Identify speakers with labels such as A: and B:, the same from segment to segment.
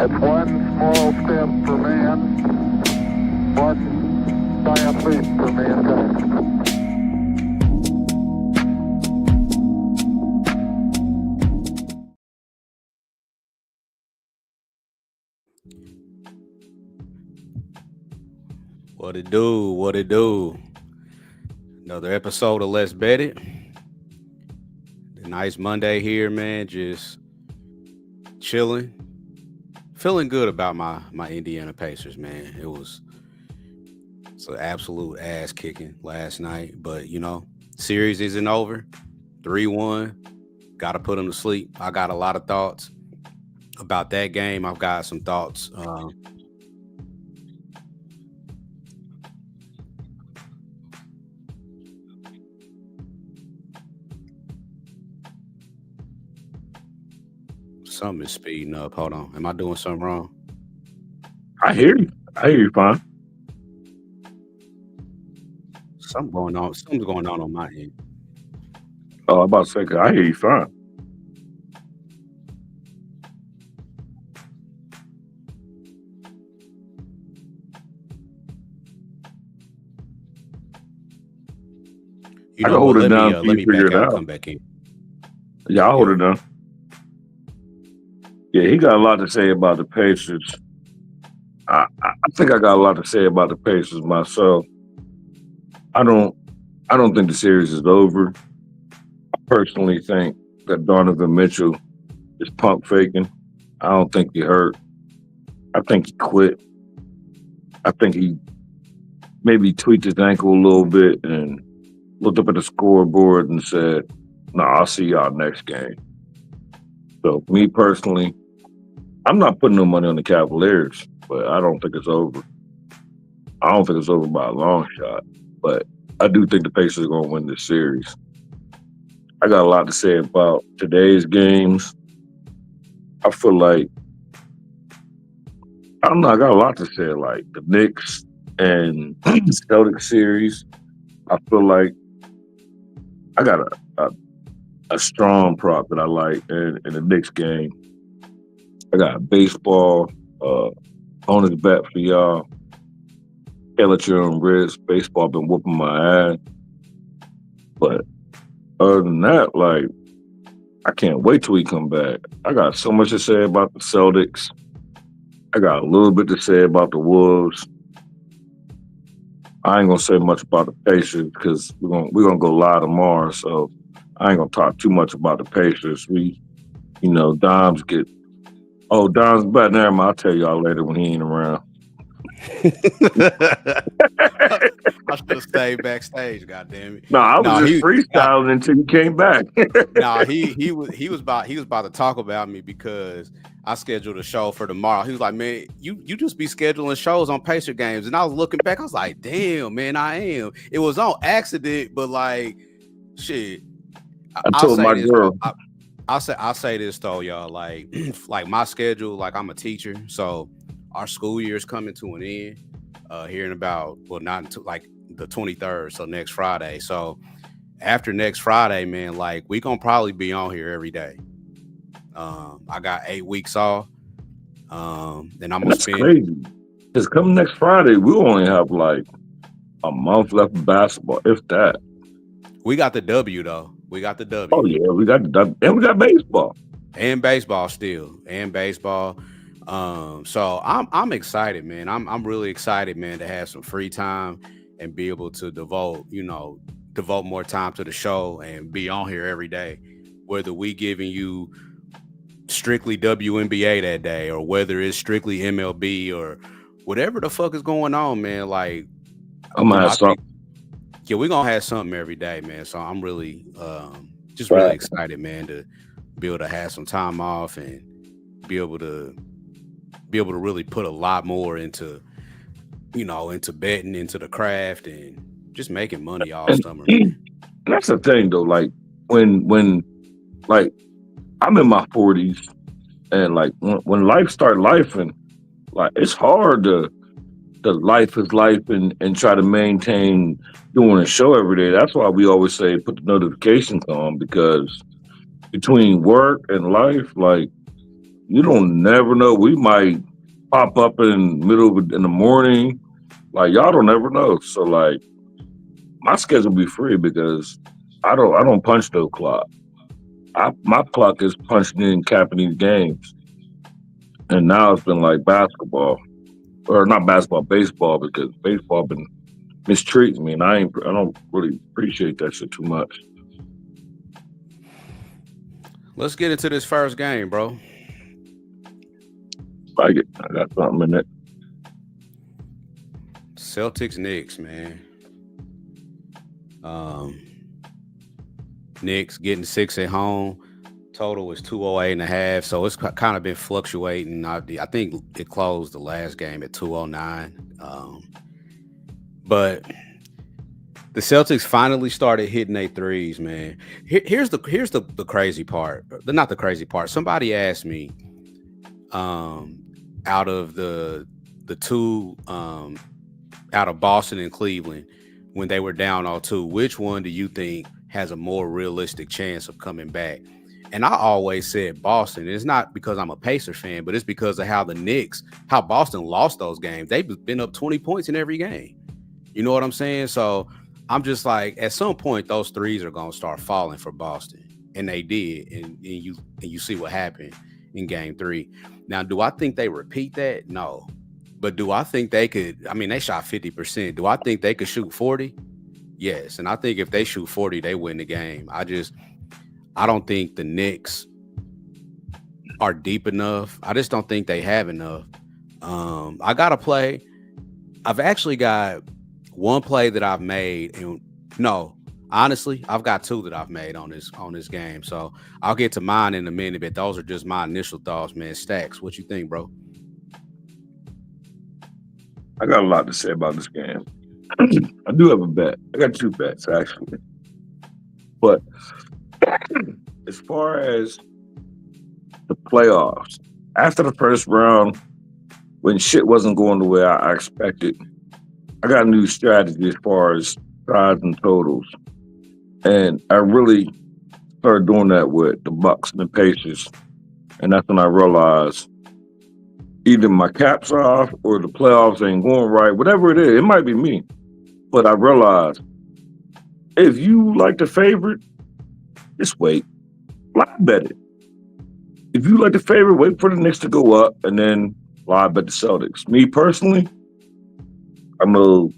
A: It's one small step for man, one giant leap for mankind.
B: What it do? What it do? Another episode of Let's Bet It. The nice Monday here, man. Just chilling. Feeling good about my Indiana Pacers, man. It's an absolute ass kicking last night. But, series isn't over. 3-1. Got to put them to sleep. I got a lot of thoughts about that game. I've got some thoughts. Something is speeding up. Hold on. Am I doing something wrong?
C: I hear you. I hear you fine.
B: Something's going on my end.
C: Oh, I'm about to say, 'cause I hear you fine.
B: You
C: I
B: know
C: can
B: what?
C: hold it down till
B: Let
C: you
B: me
C: figure
B: back
C: it
B: out and
C: out.
B: come back in.
C: Yeah, I'll hold
B: Yeah.
C: it down. Yeah, he got a lot to say about the Pacers. I think I got a lot to say about the Pacers myself. I don't think the series is over. I personally think that Donovan Mitchell is pump faking. I don't think he hurt. I think he quit. I think he maybe tweaked his ankle a little bit and looked up at the scoreboard and said, "No, I'll see y'all next game." So me personally, I'm not putting no money on the Cavaliers, but I don't think it's over. I don't think it's over by a long shot, but I do think the Pacers are going to win this series. I got a lot to say about today's games. I feel like, I don't know, I got a lot to say, like the Knicks and Celtics series. I feel like I got a strong prop that I like in the Knicks game. I got baseball, bonus bet for y'all. Amateur and Reds. Baseball been whooping my ass. But other than that, like, I can't wait till we come back. I got so much to say about the Celtics. I got a little bit to say about the Wolves. I ain't gonna say much about the Pacers because we're gonna go live tomorrow, so I ain't gonna talk too much about the Pacers. Dom's back there. I'll tell y'all later when he ain't around.
B: I should have stayed backstage. God damn it!
C: I was just
B: Nah,
C: freestyling until you came back.
B: he was about to talk about me because I scheduled a show for tomorrow. He was like, "Man, you just be scheduling shows on Pacer games," and I was looking back. I was like, "Damn, man, I am." It was on accident, but like, shit.
C: I told my girl.
B: I'll say this though, y'all. Like, like my schedule. Like, I'm a teacher, so our school year is coming to an end. Here in about not until like the 23rd, so next Friday. So after next Friday, man, like we gonna probably be on here every day. I got 8 weeks off, and I'm gonna
C: That's
B: spend.
C: crazy. Because come next Friday, we only have like a month left of basketball, if that.
B: We got the W though. We got the W.
C: Oh yeah, we got baseball
B: and baseball still, and baseball. So I'm excited, man. I'm really excited, man, to have some free time and be able to devote more time to the show and be on here every day. Whether we giving you strictly WNBA that day or whether it's strictly MLB or whatever the fuck is going on, man. Like,
C: I'm gonna have something.
B: Yeah, we're gonna have something every day, man. So I'm really just really excited, man, to be able to have some time off and be able to really put a lot more into betting, into the craft, and just making money all summer.
C: That's the thing though, like when like I'm in my 40s and like when life start life and like it's hard to life is life and try to maintain doing a show every day. That's why we always say put the notifications on, because between work and life, like you don't never know. We might pop up in the morning. Like y'all don't ever know. So like my schedule be free because I don't punch no clock. My clock is punched in capping these games. And now it's been like basketball. Or not basketball, baseball, because baseball been mistreating me and I don't really appreciate that shit too much.
B: Let's get into this first game, bro.
C: I got something in it.
B: Celtics Knicks, man. Knicks getting 6 at home. Total was 208.5. So it's kind of been fluctuating. I think it closed the last game at 209. But the Celtics finally started hitting their threes, man. Here's the crazy part. Not the crazy part. Somebody asked me, out of the two, out of Boston and Cleveland, when they were down 0-2, which one do you think has a more realistic chance of coming back? And I always said Boston. It's not because I'm a Pacers fan, but it's because of how Boston lost those games. They've been up 20 points in every game. You know what I'm saying? So I'm just like, at some point, those threes are going to start falling for Boston. And they did. And you see what happened in game 3. Now, do I think they repeat that? No. But do I think they could? I mean, they shot 50%. Do I think they could shoot 40? Yes. And I think if they shoot 40, they win the game. I don't think the Knicks are deep enough. I just don't think they have enough. I got to play. I've actually got one play that I've made. And no, honestly, I've got 2 that I've made on this game. So I'll get to mine in a minute, but those are just my initial thoughts, man. Stacks, what you think, bro?
C: I got a lot to say about this game. I do have a bet. I got 2 bets, actually. But as far as the playoffs, after the first round, when shit wasn't going the way I expected, I got a new strategy as far as sides and totals. And I really started doing that with the Bucks and the Pacers. And that's when I realized either my cap's off or the playoffs ain't going right. Whatever it is, it might be me. But I realized if you like the favorite, just wait. Live bet it. If you like the favorite, wait for the Knicks to go up and then live bet the Celtics. Me personally, I know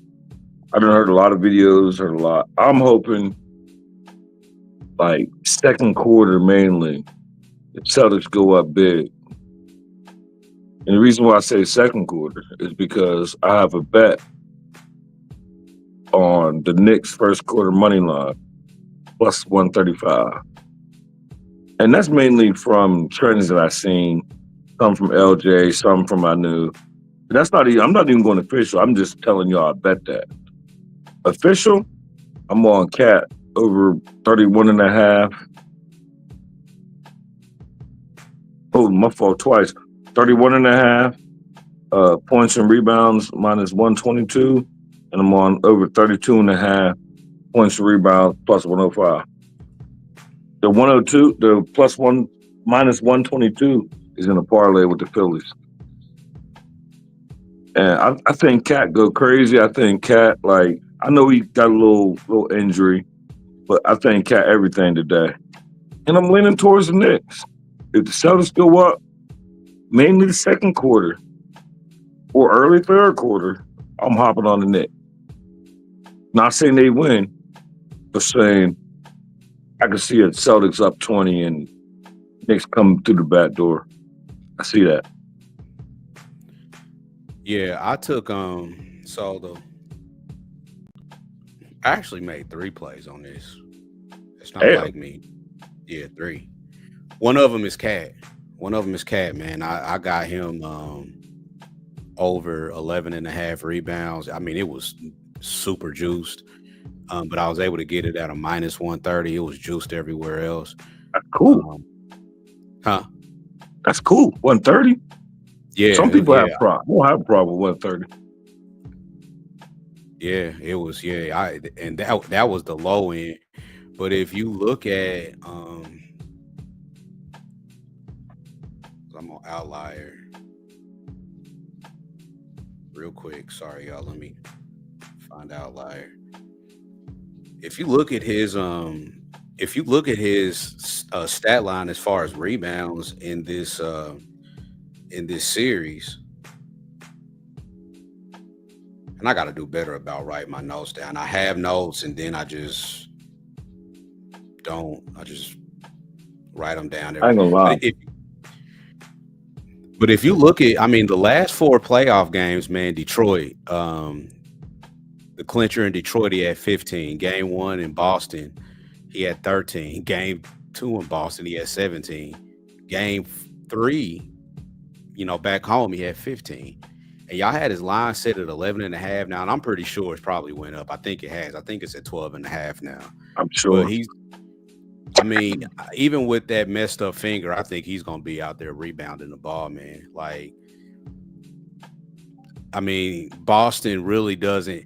C: I done heard a lot of videos, heard a lot. I'm hoping like second quarter mainly, the Celtics go up big. And the reason why I say second quarter is because I have a bet on the Knicks first quarter money line, plus 135. And that's mainly from trends that I've seen, some from LJ, some from I knew. But that's not even, I'm not even going official. I'm just telling y'all I bet that. Official, I'm on Cat over 31.5. Oh, my fault twice. 31.5 points and rebounds minus 122. And I'm on over 32.5 points and rebounds plus 105. The 102, the plus 1 minus 122 is in a parlay with the Phillies. And I think Cat go crazy. I think Cat, like, I know he got a little injury, but I think Cat everything today. And I'm leaning towards the Knicks. If the Celtics go up, mainly the second quarter or early third quarter, I'm hopping on the Knicks. Not saying they win, but saying I can see a Celtics up 20 and Knicks come through the back door. I see that.
B: Yeah, I took I actually made 3 plays on this. It's not like me. Yeah, 3. One of them is Cat. Man. I got him over 11.5 rebounds. I mean, it was super juiced. But I was able to get it at a minus 130. It was juiced everywhere else.
C: That's cool. That's cool. 130?
B: Yeah.
C: Some people have a problem. I don't have a problem with 130.
B: Yeah, it was. Yeah, that was the low end. But if you look at, outlier real quick. Sorry, y'all. Let me find outlier. If you look at his stat line as far as rebounds in this series, and I got to do better about writing my notes down. I have notes, and then I just don't. I just write them down.
C: I ain't gonna lie.
B: But if you look at, I mean, the last 4 playoff games, man, Detroit, the clincher in Detroit, he had 15. Game 1 in Boston, he had 13. Game 2 in Boston, he had 17. Game 3, back home, he had 15. And y'all had his line set at 11.5 now, and I'm pretty sure it's probably went up. I think it has. I think it's at 12.5 now.
C: I'm sure.
B: But even with that messed up finger, I think he's going to be out there rebounding the ball, man. Like, I mean, Boston really doesn't.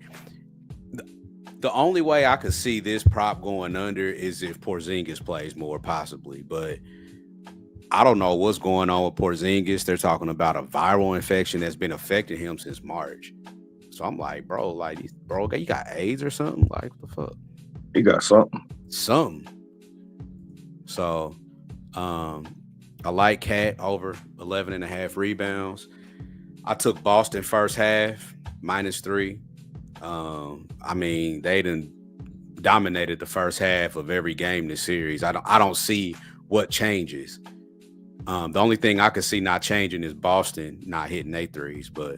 B: The only way I could see this prop going under is if Porzingis plays more, possibly. But I don't know what's going on with Porzingis. They're talking about a viral infection that's been affecting him since March. So I'm like, bro, you got AIDS or something? Like, what the fuck?
C: He got something.
B: Something. So, I like Cat over 11.5 rebounds. I took Boston first half -3. I mean, they done dominated the first half of every game this series. I don't see what changes. The only thing I can see not changing is Boston not hitting their threes. But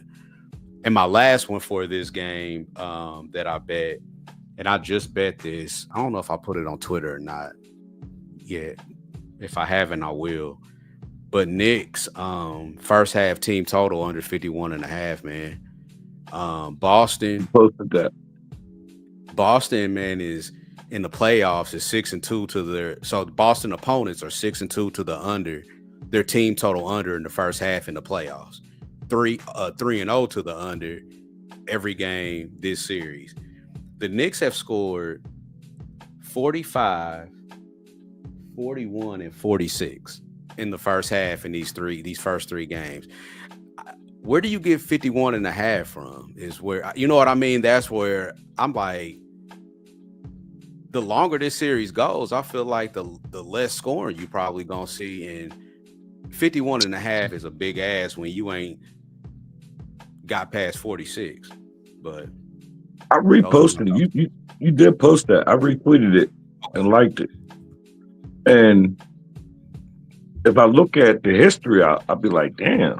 B: in my last one for this game, that I bet, and I just bet this. I don't know if I put it on Twitter or not. Yeah, if I haven't, I will. But Knicks, first half team total under 51.5, man. Boston
C: Posted that.
B: Boston, man, is in the playoffs is 6-2 to their. So the Boston opponents are 6-2 to the under. Their team total under in the first half in the playoffs. 3-0 to the under every game this series. The Knicks have scored 45. 41 and 46 in the first half in these first 3 games. Where do you get 51.5 from? Is where, you know what I mean? That's where I'm like, the longer this series goes, I feel like the less scoring you probably gonna see. And 51.5 is a big ass when you ain't got past 46. But
C: I reposted it. You did post that. I retweeted it and liked it. And if I look at the history, I'll be like, damn.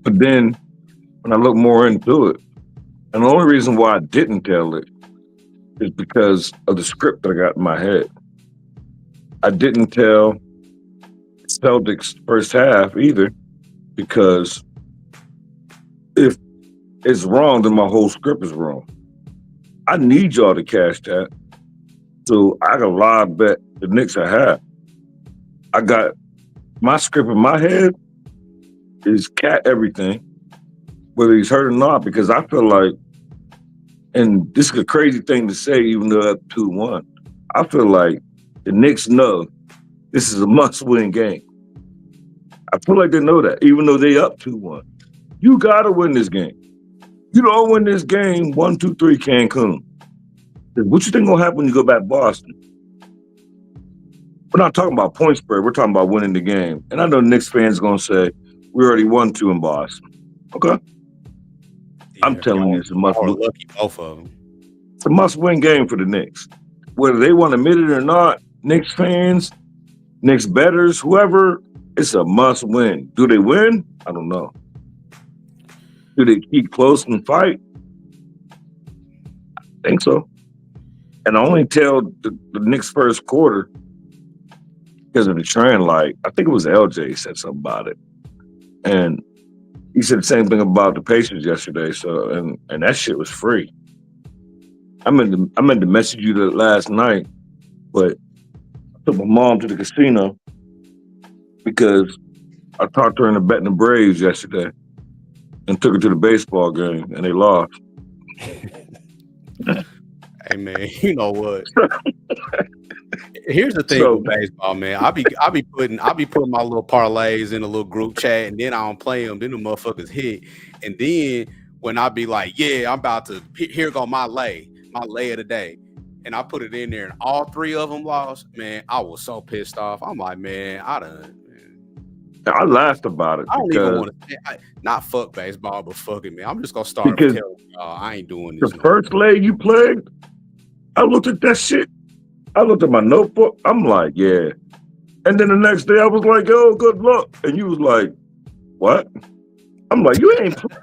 C: But then when I look more into it, and the only reason why I didn't tell it is because of the script that I got in my head. I didn't tell Celtics first half either, because if it's wrong, then my whole script is wrong. I need y'all to cash that. So I got a live bet the Knicks I have. I got my script in my head is Cat everything, whether he's hurt or not, because I feel like, and this is a crazy thing to say, even though up 2-1, I feel like the Knicks know this is a must-win game. I feel like they know that, even though they up 2-1. You gotta win this game. You don't win this game, 1-2-3 Cancun. What you think gonna happen when you go back to Boston? We're not talking about point spread. We're talking about winning the game. And I know Knicks fans gonna say we already won 2 in Boston. Okay, yeah, I'm telling you, it's a must-win.
B: Lucky both of them.
C: It's a must-win game for the Knicks, whether they want to admit it or not. Knicks fans, Knicks bettors, whoever, it's a must-win. Do they win? I don't know. Do they keep close and fight? I think so. And I only tell the Knicks first quarter because of the trend. Like, I think it was LJ said something about it. And he said the same thing about the Pacers yesterday. So, and that shit was free. I meant to message you that last night, but I took my mom to the casino because I talked to her into betting the Braves yesterday and took her to the baseball game, and they lost.
B: Hey, man, you know what? Here's the thing
C: So
B: with baseball, man. I be putting my little parlays in a little group chat, and then I don't play them. Then the motherfuckers hit, and then when I be like, yeah, I'm about to here go my lay of the day, and I put it in there, and all three of them lost. Man, I was so pissed off. I'm like, man,
C: I laughed about it
B: I don't even
C: because
B: want to not fuck baseball, but fuck it, man. I'm just gonna start telling y'all I ain't doing
C: the
B: this.
C: first leg you played, I looked at that shit. I looked at my notebook. I'm like, yeah. And then the next day I was like, yo, good luck. And you was like, what? I'm like, you ain't play.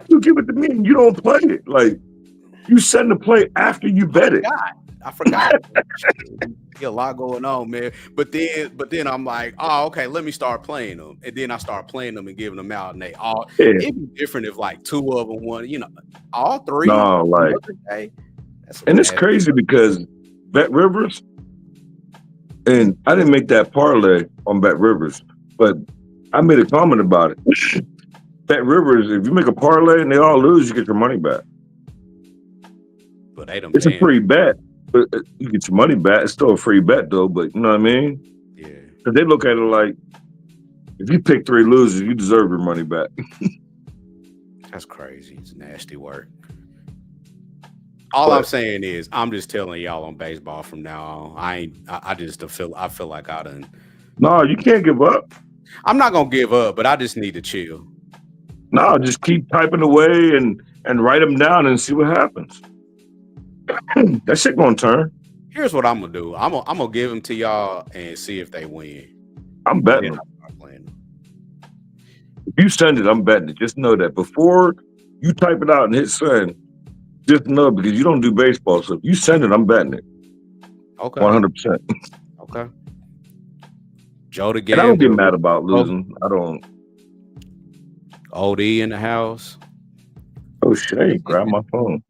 C: You give it to me and you don't play it. Like, you send the play after you bet it.
B: I forgot. A lot going on, man. But then I'm like, oh, okay, let me start playing them. And then I start playing them and giving them out, and they all it'd be different if like two of them won, all three.
C: No, like, and it's crazy because Bet Rivers, and I didn't make that parlay on Bet Rivers, but I made a comment about it. Bet Rivers, if you make a parlay and they all lose, you get your money back.
B: But they don't.
C: It's a free bet. But you get your money back. It's still a free bet though, but you know what I mean?
B: Yeah.
C: Because they look at it like, if you pick three losers, you deserve your money back.
B: That's crazy. It's nasty work. All I'm saying is, I'm just telling y'all on baseball from now on. I feel like I done.
C: No, you can't give up.
B: I'm not gonna give up, but I just need to chill.
C: No, just keep typing away and write them down and see what happens. That shit gonna turn.
B: Here's what I'm gonna do. I'm gonna give them to y'all and see if they win.
C: I'm betting them. If you send it, I'm betting it. Just know that before you type it out and hit send, just know because you don't do baseball. So if you send it, I'm betting it.
B: Okay.
C: 100%.
B: Okay. Joe the
C: Gambler. And I don't get mad about losing. I don't.
B: OD in the house.
C: Oh shit! Grab my phone.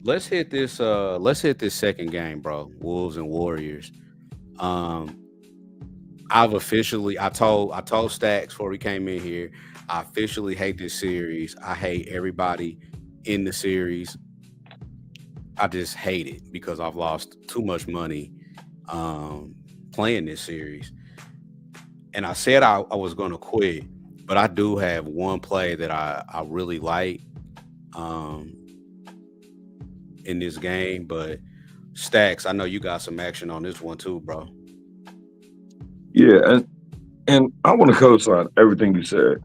B: Let's hit this second game, bro. Wolves and Warriors. I told Stacks before we came in here, I officially hate this series. I hate everybody in the series. I just hate it because I've lost too much money playing this series. And I said I was going to quit, but I do have one play that I really like in this game. But Stacks, I know you got some action on this one too, bro.
C: Yeah, and I want to co-sign everything you said.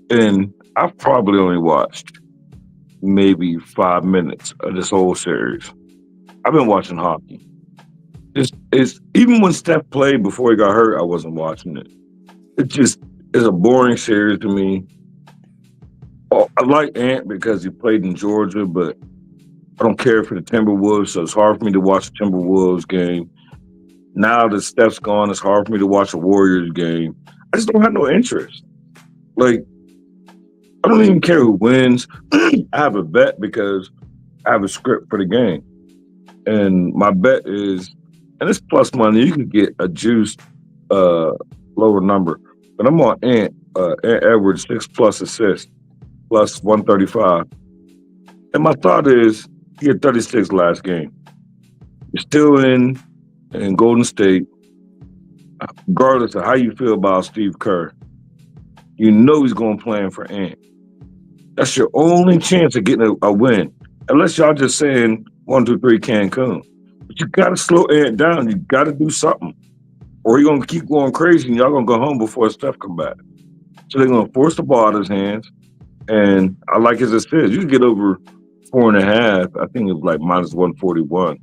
C: And I've probably only watched maybe 5 minutes of this whole series. I've been watching hockey. It's even when Steph played before he got hurt, I wasn't watching it. It just is a boring series to me. I like Ant because he played in Georgia, but I don't care for the Timberwolves, so it's hard for me to watch the Timberwolves game. Now that Steph's gone, it's hard for me to watch a Warriors game. I just don't have no interest. Like, I don't even care who wins. I have a bet because I have a script for the game. And my bet is, and it's plus money, you can get a juiced lower number. But I'm on Ant Edwards, 6+ assists, plus 135. And my thought is, he had 36 last game. You're still in Golden State, regardless of how you feel about Steve Kerr, you know he's going to plan for Ant. That's your only chance of getting a win, unless y'all just saying 1, 2, 3 Cancun. But you got to slow Ant down. You got to do something, or he's going to keep going crazy, and y'all going to go home before Steph come back. So they're going to force the ball out of his hands, and I like his assists. You can get over 4.5. I think it was like minus 141.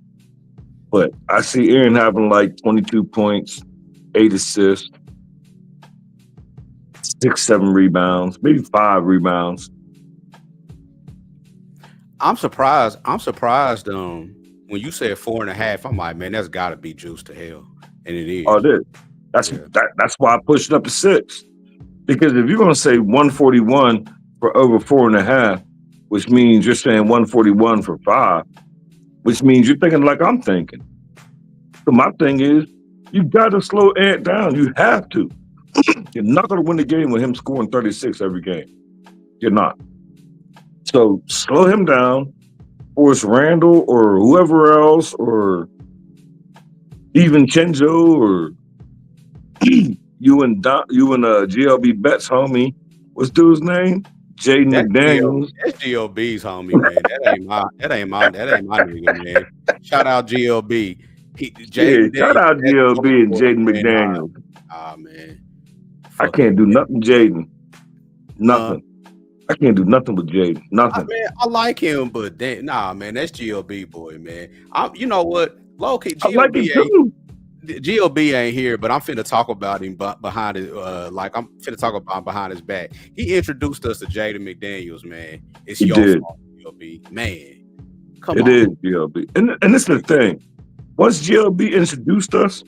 C: But I see Aaron having like 22 points, 8 assists, 6, 7 rebounds, maybe 5 rebounds.
B: I'm surprised. When you said 4.5, I'm like, man, that's got to be juice to hell, and it is.
C: Oh, it is. That's why I pushed it up to 6. Because if you're gonna say 141 for over 4.5, which means you're saying 141 for 5, which means you're thinking like I'm thinking. So my thing is, you got to slow Ant down. You have to. You're not going to win the game with him scoring 36 every game. You're not. So slow him down Forrest Randall or whoever else, or even Chenzo, or you and GLB Betts homie. What's dude's name? Jaden McDaniels.
B: That's GLB's homie, man. That ain't my nigga, man. Shout out GLB.
C: Shout out GLB and Jaden McDaniels.
B: Man.
C: I can't do nothing, Jaden. Nothing. I can't do nothing with Jaden. Nothing.
B: I like him, but man, that's GLB boy, man. You know what? Low key, GLB ain't here, but I'm finna talk about him behind his I'm finna talk about him behind his back. He introduced us to Jaden McDaniels, man. It's your fault, GLB. Man. Come on. It is
C: GLB. And this is the thing. Once GLB introduced us,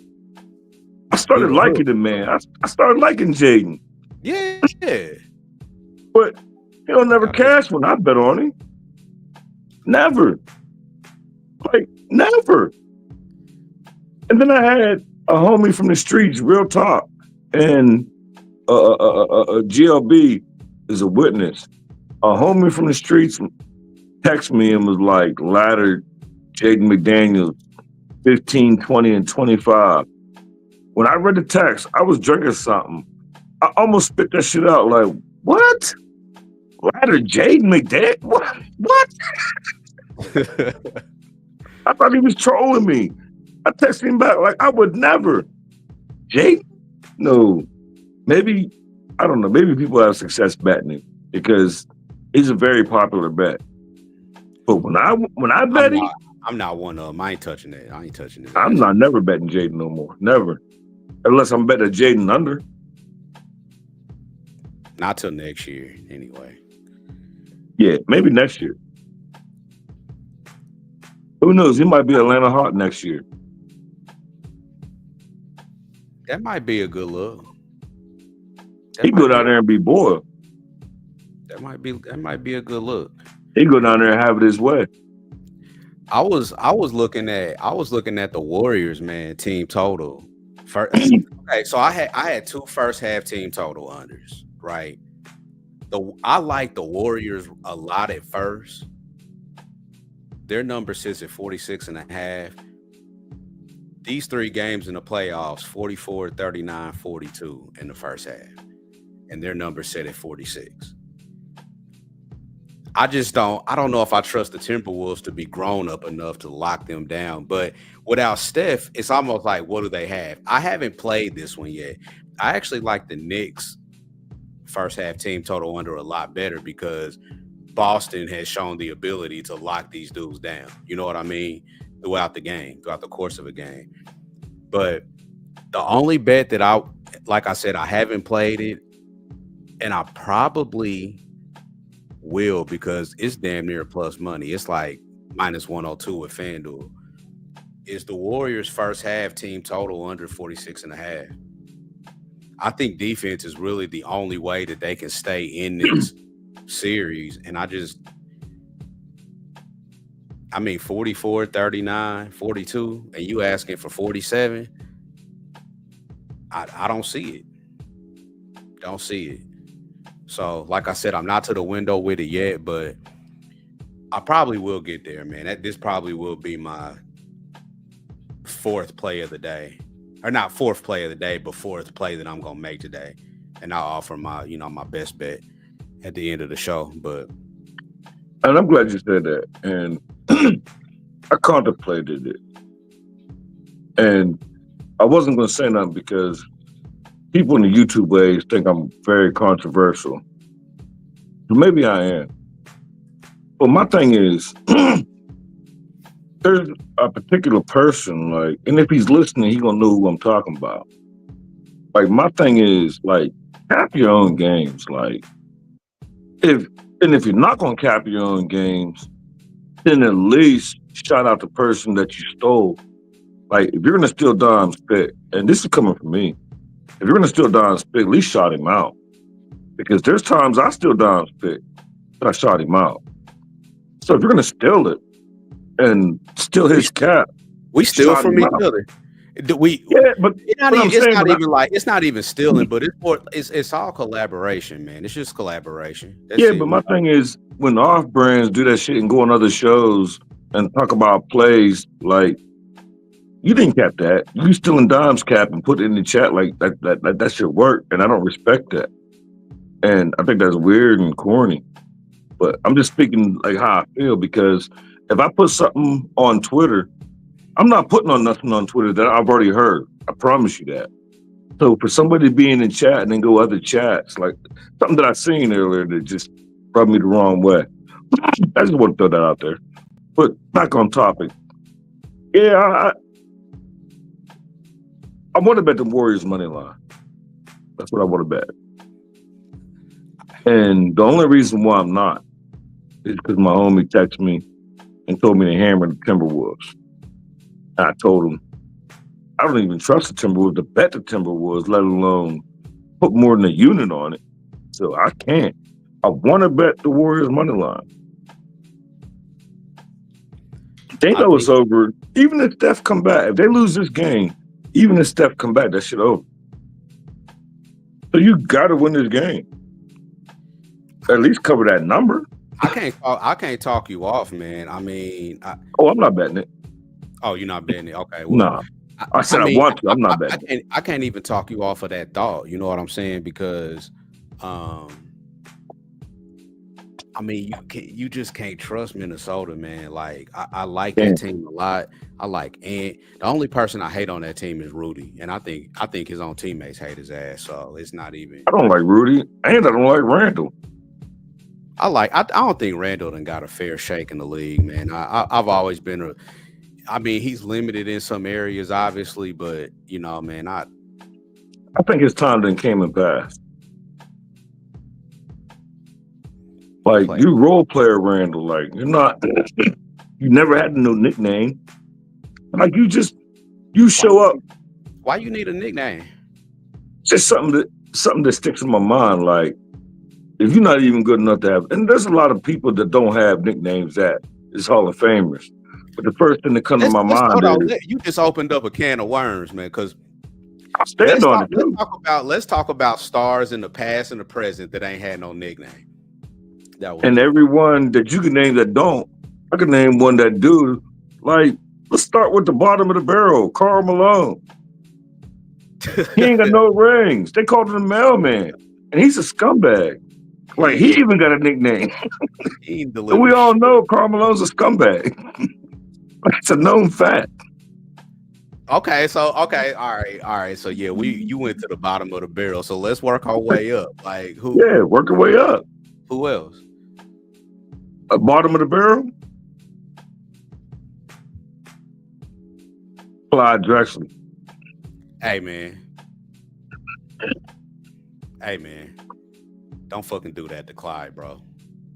C: I started liking him, man. I started liking Jaden.
B: Yeah.
C: But he'll never cash when I bet on him. Never. Like, never. And then I had a homie from the streets, real talk, and GLB is a witness. A homie from the streets texted me and was like, ladder Jaden McDaniels, 15, 20, and 25. When I read the text, I was drinking something. I almost spit that shit out like, what? Ladder Jaden McDaniels? What? I thought he was trolling me. I texted him back like, I would never. Jaden? No. Maybe, I don't know. Maybe people have success betting him because he's a very popular bet. But when I bet him,
B: I'm not one of them. I ain't touching that. I ain't touching it.
C: I'm not never betting Jaden no more. Never. Unless I'm betting Jaden under.
B: Not till next year, anyway.
C: Yeah, maybe next year. Who knows? He might be Atlanta Hawk next year.
B: That might be a good look.
C: He go down there and be boiled.
B: That might be a good look.
C: He go down there and have it his way.
B: I was looking at the Warriors, man, team total. Okay, so I had two first half team total unders, right? I like the Warriors a lot at first. Their number sits at 46.5. These three games in the playoffs, 44, 39, 42 in the first half. And their number set at 46. I don't know if I trust the Timberwolves to be grown up enough to lock them down. But without Steph, it's almost like, what do they have? I haven't played this one yet. I actually like the Knicks first half team total under a lot better because Boston has shown the ability to lock these dudes down. You know what I mean? Throughout the course of a game. But the only bet that like I said, I haven't played it, and I probably will because it's damn near plus money. It's like minus 102 with FanDuel. Is the Warriors first half team total under 46.5. I think defense is really the only way that they can stay in this series. And 44, 39, 42, and you asking for 47, I don't see it. Don't see it. So, like I said, I'm not to the window with it yet, but I probably will get there, man. This probably will be my fourth play of the day. Or not fourth play of the day, but fourth play that I'm going to make today. And I'll offer my best bet at the end of the show.
C: And I'm glad you said that. And I contemplated it. And I wasn't going to say nothing because people in the YouTube ways think I'm very controversial. Maybe I am. But my thing is, there's a particular person, like, and if he's listening, he's going to know who I'm talking about. Like, my thing is, like, cap your own games. Like, if you're not going to cap your own games, then at least shout out the person that you stole. Like, if you're going to steal Dom's pick, and this is coming from me, if you're going to steal Dom's pick, at least shout him out. Because there's times I steal Dom's pick, but I shot him out. So if you're going to steal it and steal his cap,
B: we steal from each other.
C: Yeah, but
B: It's not
C: what
B: even.
C: I'm saying,
B: It's not even stealing, but it's more. It's all collaboration, man. It's just collaboration. That's
C: yeah,
B: it.
C: but my thing is when the off brands do that shit and go on other shows and talk about plays, like you didn't cap that. You still in Dom's cap and put it in the chat like that should work, and I don't respect that. And I think that's weird and corny. But I'm just speaking like how I feel because if I put something on Twitter, I'm not putting on nothing on Twitter that I've already heard. I promise you that. So for somebody to be in the chat and then go other chats, like something that I seen earlier that just rubbed me the wrong way. I just want to throw that out there. But back on topic. Yeah, I want to bet the Warriors money line. That's what I want to bet. And the only reason why I'm not is because my homie texted me and told me to hammer the Timberwolves. And I told him, I don't even trust the Timberwolves to bet the Timberwolves, let alone put more than a unit on it. So I can't. I want to bet the Warriors money line. They know it's over. Even if Steph come back, if they lose this game, even if Steph come back, that shit over. So you got to win this game. At least cover that number.
B: I can't talk you off, man. I mean,
C: I'm not betting it.
B: Oh, you're not betting it? Okay.
C: Well, nah. I said I want to. I'm not betting.
B: I can't even talk you off of that thought. You know what I'm saying? Because, I mean, you just can't trust Minnesota, man. Like I like that team a lot. I like Ant. The only person I hate on that team is Rudy, and I think his own teammates hate his ass. So it's not even.
C: I don't like Rudy, and I don't like Randall.
B: I don't think Randall done got a fair shake in the league, man. I've always been I mean, he's limited in some areas, obviously, but you know, man, I
C: think his time done came and passed. Like you role player Randall, like you're not. You never had no nickname. Like you show up.
B: Why you need a nickname?
C: Just something that sticks in my mind. Like if you're not even good enough to have, and there's a lot of people that don't have nicknames that is Hall of Famers. But the first thing that comes to my mind is
B: you just opened up a can of worms, man. Because
C: I stand on it.
B: Let's talk about stars in the past and the present that ain't had no nickname.
C: And everyone that you can name that don't, I can name one that do. Like, let's start with the bottom of the barrel, Karl Malone. He ain't got no rings. They called him the mailman, and he's a scumbag. Like he even got a nickname. And we all know Karl Malone's a scumbag. It's a known fact.
B: Okay, all right. So yeah, you went to the bottom of the barrel. So let's work our way up. Like who?
C: Yeah, work our way up.
B: Who else?
C: At bottom of the barrel? Clyde Drexler.
B: Hey man. Don't fucking do that to Clyde, bro.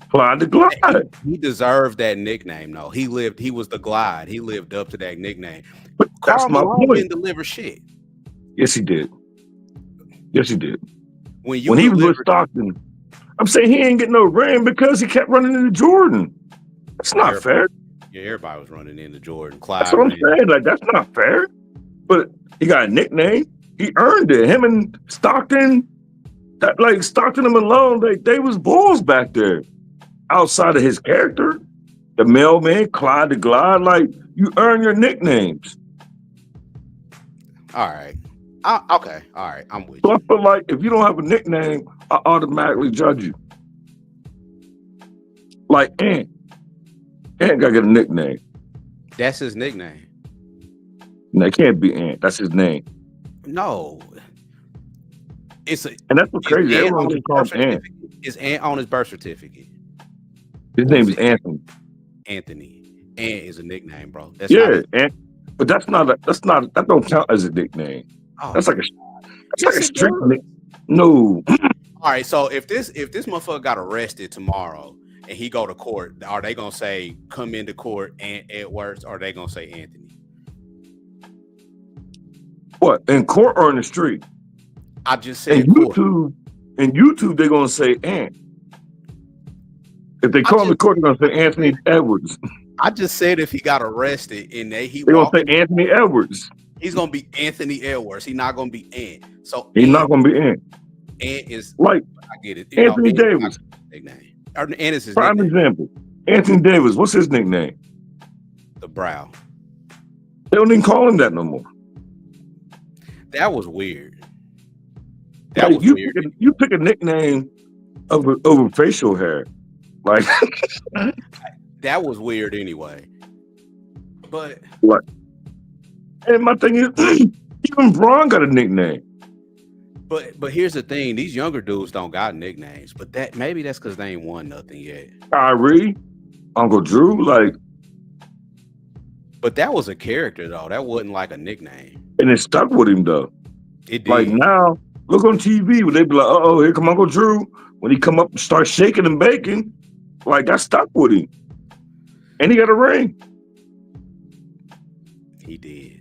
C: Clyde the Glide.
B: He deserved that nickname, though. He was the Glide. He lived up to that nickname.
C: But that's my point.
B: Didn't deliver shit.
C: Yes, he did.
B: When
C: he was with Stockton, I'm saying he ain't getting no ring because he kept running into Jordan. That's not fair.
B: Yeah, everybody was running into Jordan. Clyde.
C: That's what I'm saying. Like, that's not fair. But he got a nickname. He earned it. Him and Stockton, Stockton and Malone, they was bulls back there. Outside of his character, the mailman, Clyde the Glide, like you earn your nicknames.
B: All right. Okay. All right. I'm with you.
C: So I feel like if you don't have a nickname, I automatically judge you. Like Ant. Ant gotta get a nickname.
B: That's his nickname.
C: No, it can't be Ant. That's his name.
B: No.
C: And that's what's crazy. Everyone just calls him Ant.
B: Is Ant on his birth certificate?
C: His name is Anthony.
B: Ant is a nickname, bro.
C: That's Ant. But that don't count as a nickname.
B: Oh,
C: that's like a street nickname. No.
B: All right, so if this motherfucker got arrested tomorrow and he go to court, are they gonna say come into court Ant Edwards, or are they gonna say Anthony?
C: What, in court or in the street?
B: I just said
C: in YouTube they're gonna say Ant. If they call him the court, they're gonna say Anthony Edwards.
B: I just said if he got arrested and they're
C: gonna say Anthony Edwards.
B: He's gonna be Anthony Edwards. He's not gonna be Ant. So
C: He's not gonna be Ant.
B: Ant is
C: Like
B: I get it.
C: Anthony
B: Ant is
C: Davis.
B: not his nickname. Or Ant is his
C: Prime
B: nickname.
C: example. Anthony Davis. What's his nickname?
B: The Brow.
C: They don't even call him that no more.
B: That was weird. That
C: Like,
B: was weird.
C: you pick a nickname over facial hair. Like
B: That was weird anyway. But
C: and my thing is even Braun got a nickname.
B: But here's the thing: these younger dudes don't got nicknames. But maybe that's because they ain't won nothing yet.
C: Kyrie, Uncle Drew, like,
B: but that was a character though. That wasn't like a nickname.
C: and it stuck with him though.
B: It did.
C: Like now, look on TV when they be like, "Oh, here come Uncle Drew." When he come up and start shaking and baking, like that stuck with him, and he got a ring.
B: He did.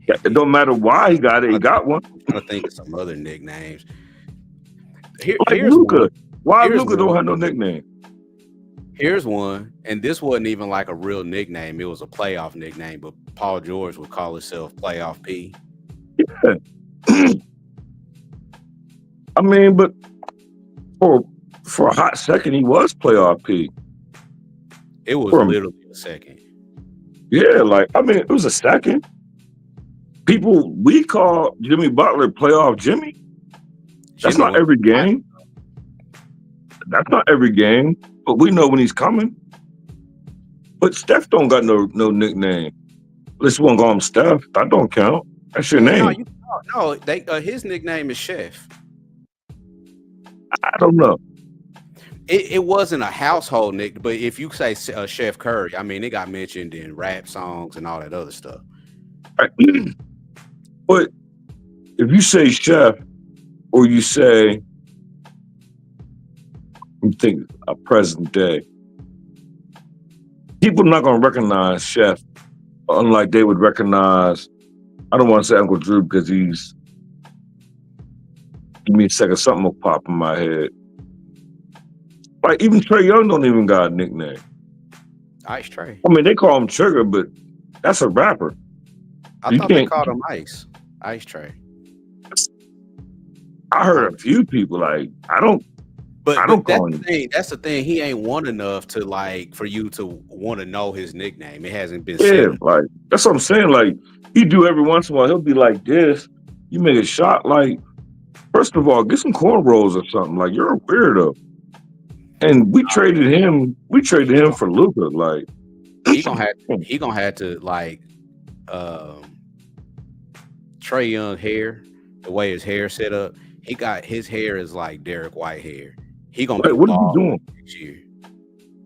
C: It don't matter why he got it; he got one.
B: I'm trying to think of some other nicknames.
C: Like
B: Here's
C: Luka.
B: one.
C: Why
B: Here's
C: Luka don't
B: one.
C: have no nickname?
B: Here's one, and this wasn't even like a real nickname. It was a playoff nickname, but Paul George would call himself Playoff P.
C: Yeah. I mean, but for a hot second, he was playoff P.
B: It was
C: For him.
B: literally a second.
C: Yeah, like I mean, it was a second. We call Jimmy Butler playoff Jimmy. That's
B: Jimmy
C: not
B: was-
C: every game. That's not every game, but we know when he's coming. But Steph don't got no nickname. Unless you want to call him Steph, that don't count. That's your name.
B: No, his nickname is Chef.
C: I don't know.
B: It wasn't a household nick, but if you say Chef Curry, I mean, it got mentioned in rap songs and all that other stuff.
C: But if you say Chef, or you say, I'm thinking a present day, people are not going to recognize Chef, unlike they would recognize. I don't want to say Uncle Drew because give me a second, something will pop in my head. Like even Trae Young don't even got a nickname.
B: Ice Tray.
C: I mean, they call him Sugar, but that's a rapper.
B: I
C: You
B: thought they
C: can't-
B: called him Ice Tray.
C: I heard a few people like I don't
B: But
C: call
B: that's
C: him.
B: the thing. That's the thing. He ain't won enough to like for you to want to know his nickname. It hasn't been
C: Yeah,
B: said.
C: like that's what I'm saying. Like he do every once in a while. He'll be like this. You make a shot. Like first of all, get some cornrows or something. Like you're a weirdo. And we traded him. We traded him for Luka. Like
B: He gonna have to like Trae Young hair, the way his hair set up. His hair is like Derek White hair. He gonna be
C: what is he
B: bald
C: doing?
B: next year.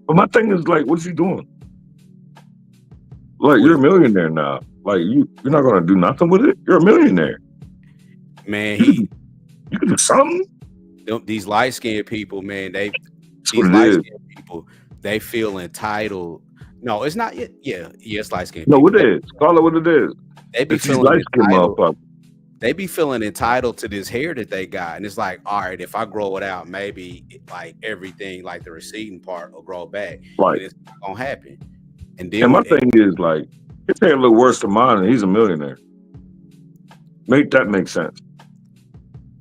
C: But my thing is like, what's he doing? Like you're a millionaire now. Like you're not gonna do nothing with it. You're a millionaire.
B: Man,
C: You can do something.
B: these light skinned people, man,
C: That's
B: these
C: what it
B: light
C: is.
B: skinned people, they feel entitled. No, it's not yet. Yeah, it's light skinned.
C: No, what it is. Call it what it is.
B: They be
C: It's these
B: feeling
C: light skinned
B: entitled.
C: motherfuckers.
B: They be feeling entitled to this hair that they got, and it's like, all right, if I grow it out, maybe like everything, like the receding part, will grow back.
C: Right.
B: And it's not gonna happen. And then
C: And my thing is like, his hair look worse than mine, and he's a millionaire. Make that make sense.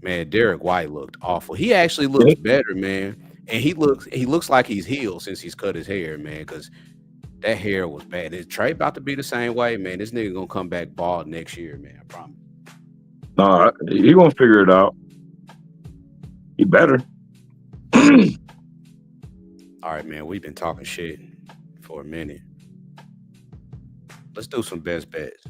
B: man, Derek White looked awful. He actually looks better, man, and he looks like he's healed since he's cut his hair, man, because that hair was bad. Is Trey about to be the same way, man? This nigga gonna come back bald next year, man. I promise.
C: Nah, he gonna figure it out. He better.
B: All right, man. We've been talking shit for a minute. Let's do some best bets.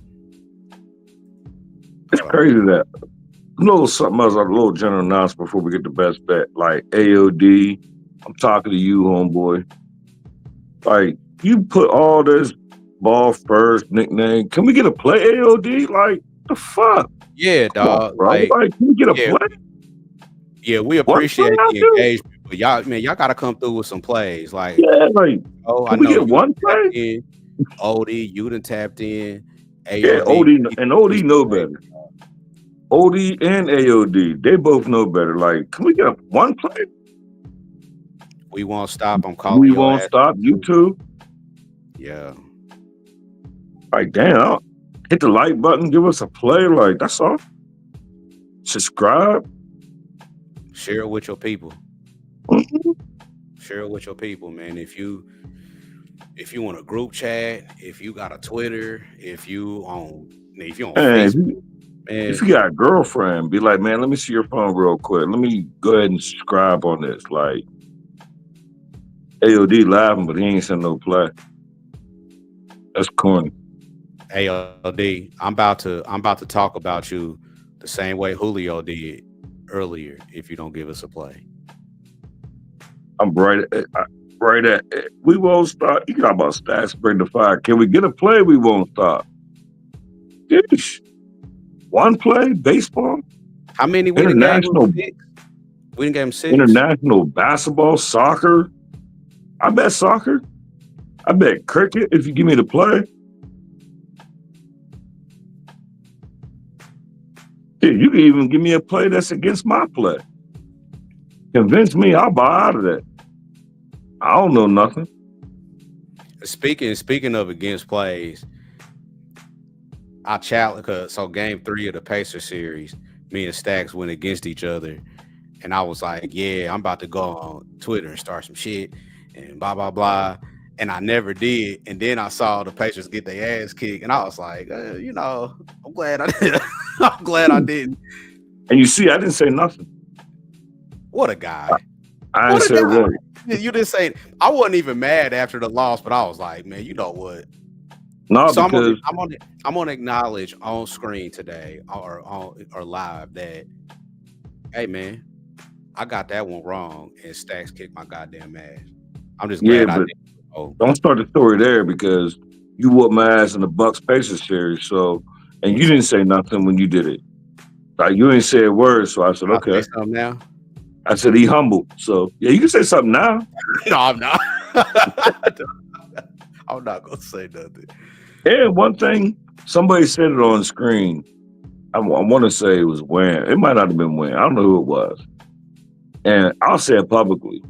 C: It's crazy that a little something else, a little general announcement before we get the best bet. Like AOD, I'm talking to you, homeboy. Like you put all this ball first nickname. Can we get a play AOD? Like the fuck,
B: Yeah, dog.
C: bro?
B: Like,
C: Like, can we get a
B: yeah.
C: play?
B: yeah, we appreciate the engagement, but y'all gotta come through with some plays. Like,
C: Yeah, like
B: oh, I
C: can we
B: know
C: get
B: you
C: one
B: tapped
C: play?
B: in. OD, you done tapped in.
C: Yeah, OD and OD know better. OD and AOD, they both know better. Like, can we get one play?
B: We won't stop. I'm calling
C: We
B: your
C: won't
B: ass.
C: stop. You too.
B: Yeah.
C: Like, damn, hit the like button, give us a play. Like, that's all. Subscribe.
B: Share it with your people.
C: Mhm.
B: Share it with your people, man. If you want a group chat, if you got a Twitter, if you on
C: And
B: Facebook,
C: if
B: man,
C: you got a girlfriend, be like, man, let me see your phone real quick. Let me go ahead and subscribe on this. Like, AOD laughing, but he ain't sent no play. That's corny.
B: ALD, I'm about to talk about you the same way Julio did earlier if you don't give us a play.
C: I'm right at we won't stop. You got about stats, bring the fire. Can we get a play? We won't stop. Yeesh. One play, baseball,
B: How many we done gave him?
C: international,
B: 6? We done gave him 6.
C: international basketball, soccer. I bet soccer. I bet cricket if you give me the play. Yeah, you can even give me a play that's against my play. Convince me, I'll buy out of that. I don't know nothing.
B: Speaking of against plays, I challenge. So game 3 of the Pacer series, me and Stacks went against each other, and I was like, "Yeah, I'm about to go on Twitter and start some shit and blah blah blah," and I never did. And then I saw the Pacers get their ass kicked, and I was like, I'm glad I did. I'm glad I didn't.
C: And you see, I didn't say nothing.
B: What a guy!
C: I
B: What
C: didn't
B: a
C: say a
B: guy!
C: word.
B: You didn't say. I wasn't even mad after the loss, but I was like, man, you know what?
C: No,
B: So
C: because
B: I'm gonna acknowledge on screen today or live that, hey man, I got that one wrong and Stacks kicked my goddamn ass. I'm just
C: yeah,
B: glad I
C: but
B: didn't. Oh,
C: don't start the story there because you whooped my ass in the Bucks Pacers series. So, and you didn't say nothing when you did it. Like you didn't say a word. So I said,
B: I'll say
C: okay.
B: something now.
C: I said he humble. So yeah, you can say something now.
B: No, I'm not. I'm not gonna say nothing.
C: And one thing, somebody said it on screen. I want to say it was Wayne. It might not have been Wayne. I don't know who it was. And I'll say it publicly.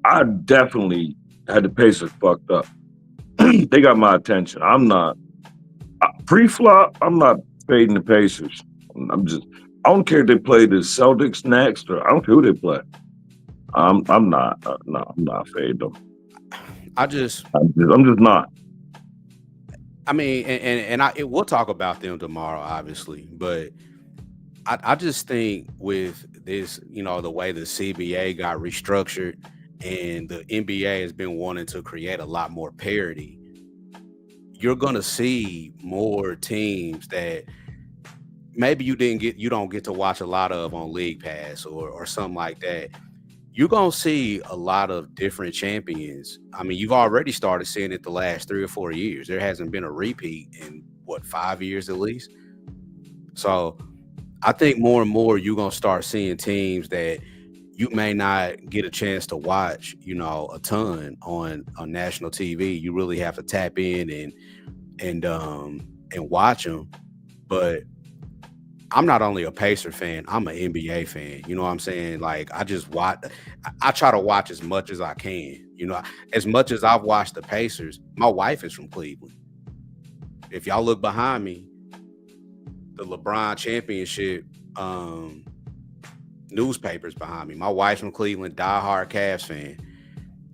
C: I definitely had the Pacers fucked up. They got my attention. I'm not pre-flop. I'm not fading the Pacers. I don't care if they play the Celtics next, or I don't care who they play. I'm not. No, I'm not fading them. I'm just not.
B: I mean, we'll talk about them tomorrow, obviously, but I just think with this, the way the CBA got restructured and the NBA has been wanting to create a lot more parity, you're going to see more teams that maybe you don't get to watch a lot of on League Pass or something like that. You're going to see a lot of different champions. I mean, you've already started seeing it the last 3 or 4 years. There hasn't been a repeat in 5 years at least. So I think more and more you're going to start seeing teams that you may not get a chance to watch, a ton on national TV. You really have to tap in and watch them. But I'm not only a Pacer fan, I'm an NBA fan. You know what I'm saying? Like, I try to watch as much as I can. As much as I've watched the Pacers, my wife is from Cleveland. If y'all look behind me, the LeBron championship newspapers behind me. My wife's from Cleveland, diehard Cavs fan.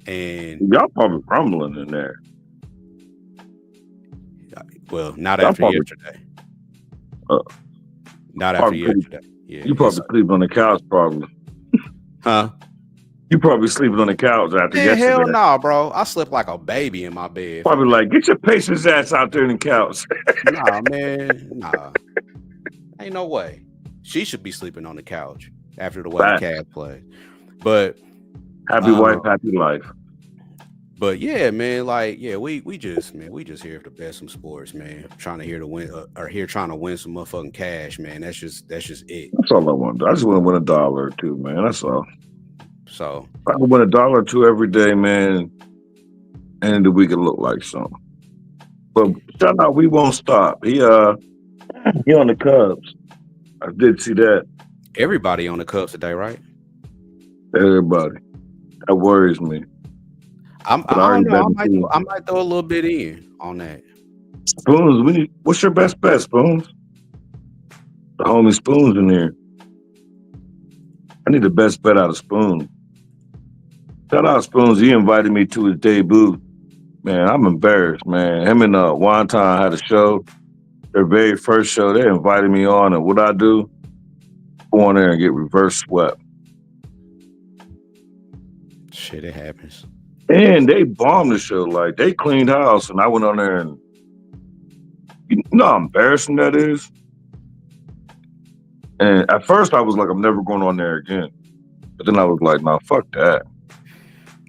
B: And
C: y'all probably rumbling in there.
B: Well, not after yesterday. Not after yesterday. Yeah,
C: you probably sleeping on the couch, probably.
B: Huh?
C: You probably sleeping on the couch after yesterday.
B: Hell no, bro. I slept like a baby in my bed.
C: Probably like, get your Pacers ass out there in the couch.
B: Nah, man. Nah. Ain't no way. She should be sleeping on the couch after the way the Cavs played. But
C: happy wife, happy life.
B: But yeah, man, we just here to bet some sports, man. Trying to here to win trying to win some motherfucking cash, man. That's just it.
C: That's all I want. I just want to win $1 or $2, man. That's all.
B: So
C: I can win $1 or $2 every day, man. And the week it look like something. But shout out, we won't stop. He on the Cubs. I did see that.
B: Everybody on the Cubs today, right?
C: Everybody. That worries me.
B: I don't know. I might throw a little bit in on that.
C: Spoons, what's your best bet, Spoons? The homie Spoons in here. I need the best bet out of Spoons. Shout out Spoons. He invited me to his debut. Man, I'm embarrassed, man. Him and Wonton had a show. Their very first show, they invited me on, and what I do? Go on there and get reverse swept.
B: Shit, it happens.
C: And they bombed the show. Like, they cleaned house, and I went on there and you know how embarrassing that is? And at first I was like, I'm never going on there again. But then I was like, nah, fuck that.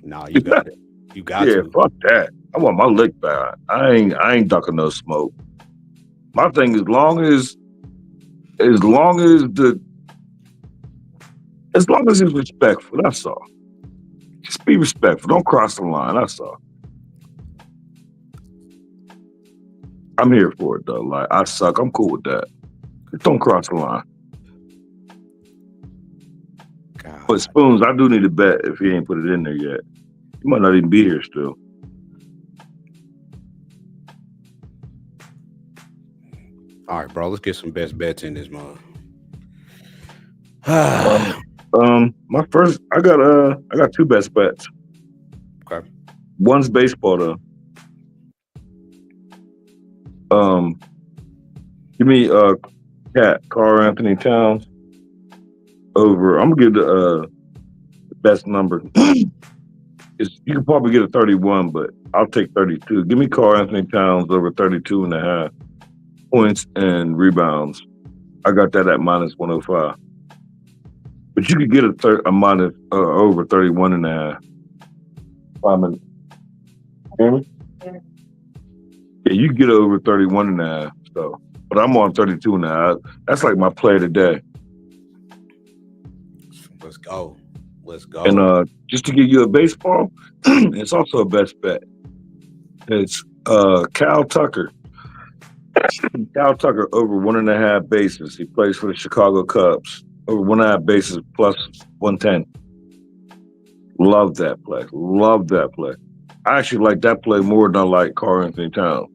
B: No, you got it. You got
C: Yeah,
B: to.
C: fuck that. I want my lick back. I ain't ducking no smoke. My thing is as long as it's respectful, that's all. Just be respectful. Don't cross the line, that's all. I'm here for it though. Like, I suck. I'm cool with that. Just don't cross the line.
B: God.
C: But Spoons, I do need a bet if he ain't put it in there yet. He might not even be here still.
B: All right, bro. Let's get some best bets in this month.
C: My first, I got two best bets.
B: Okay.
C: One's baseball though. Give me Karl Anthony Towns over. I'm gonna give the best number. You can probably get a 31, but I'll take 32. Give me Karl Anthony Towns over 32.5 points and rebounds. I got that at minus 105. But you could get a minus over 31.5. Hear me? Yeah, you can get over 31.5. So, but I'm on 32.5. That's like my play of the day.
B: Let's go. Let's go.
C: And just to give you a baseball, it's also a best bet. It's Cal Tucker. Cal Tucker over 1.5 bases. He plays for the Chicago Cubs. Over 1.5 bases plus 110. Love that play. Love that play. I actually like that play more than I like Karl Anthony Towns.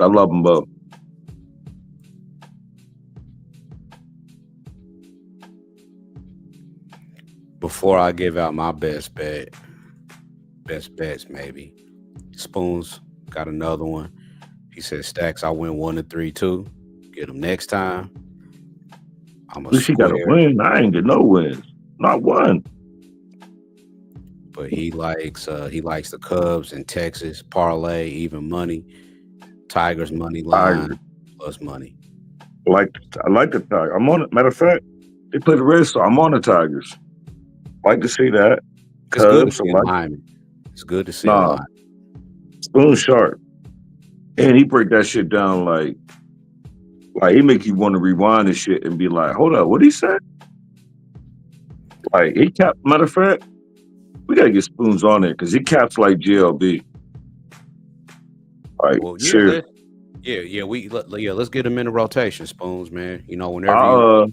C: I love them both.
B: Before I give out my best bets maybe. Spoons got another one. He said, Stacks, I win 1-3 too. Get him next time. I'm a
C: She got to win. I ain't get no wins. Not one.
B: But he likes the Cubs in Texas, parlay, even money, Tigers money line, plus money.
C: I like the Tigers. I'm on it. Matter of fact, they play the Red Sox. I'm on the Tigers. Like to see that.
B: It's good to see alignment. It's good to see alignment.
C: Spoon sharp. And he break that shit down like he make you want to rewind this shit and be like, hold up, what he said? Like he capped. Matter of fact, we gotta get Spoons on there because he caps like GLB. All right,
B: well,
C: sure.
B: Let's get him in the rotation, Spoons, man. You know, whenever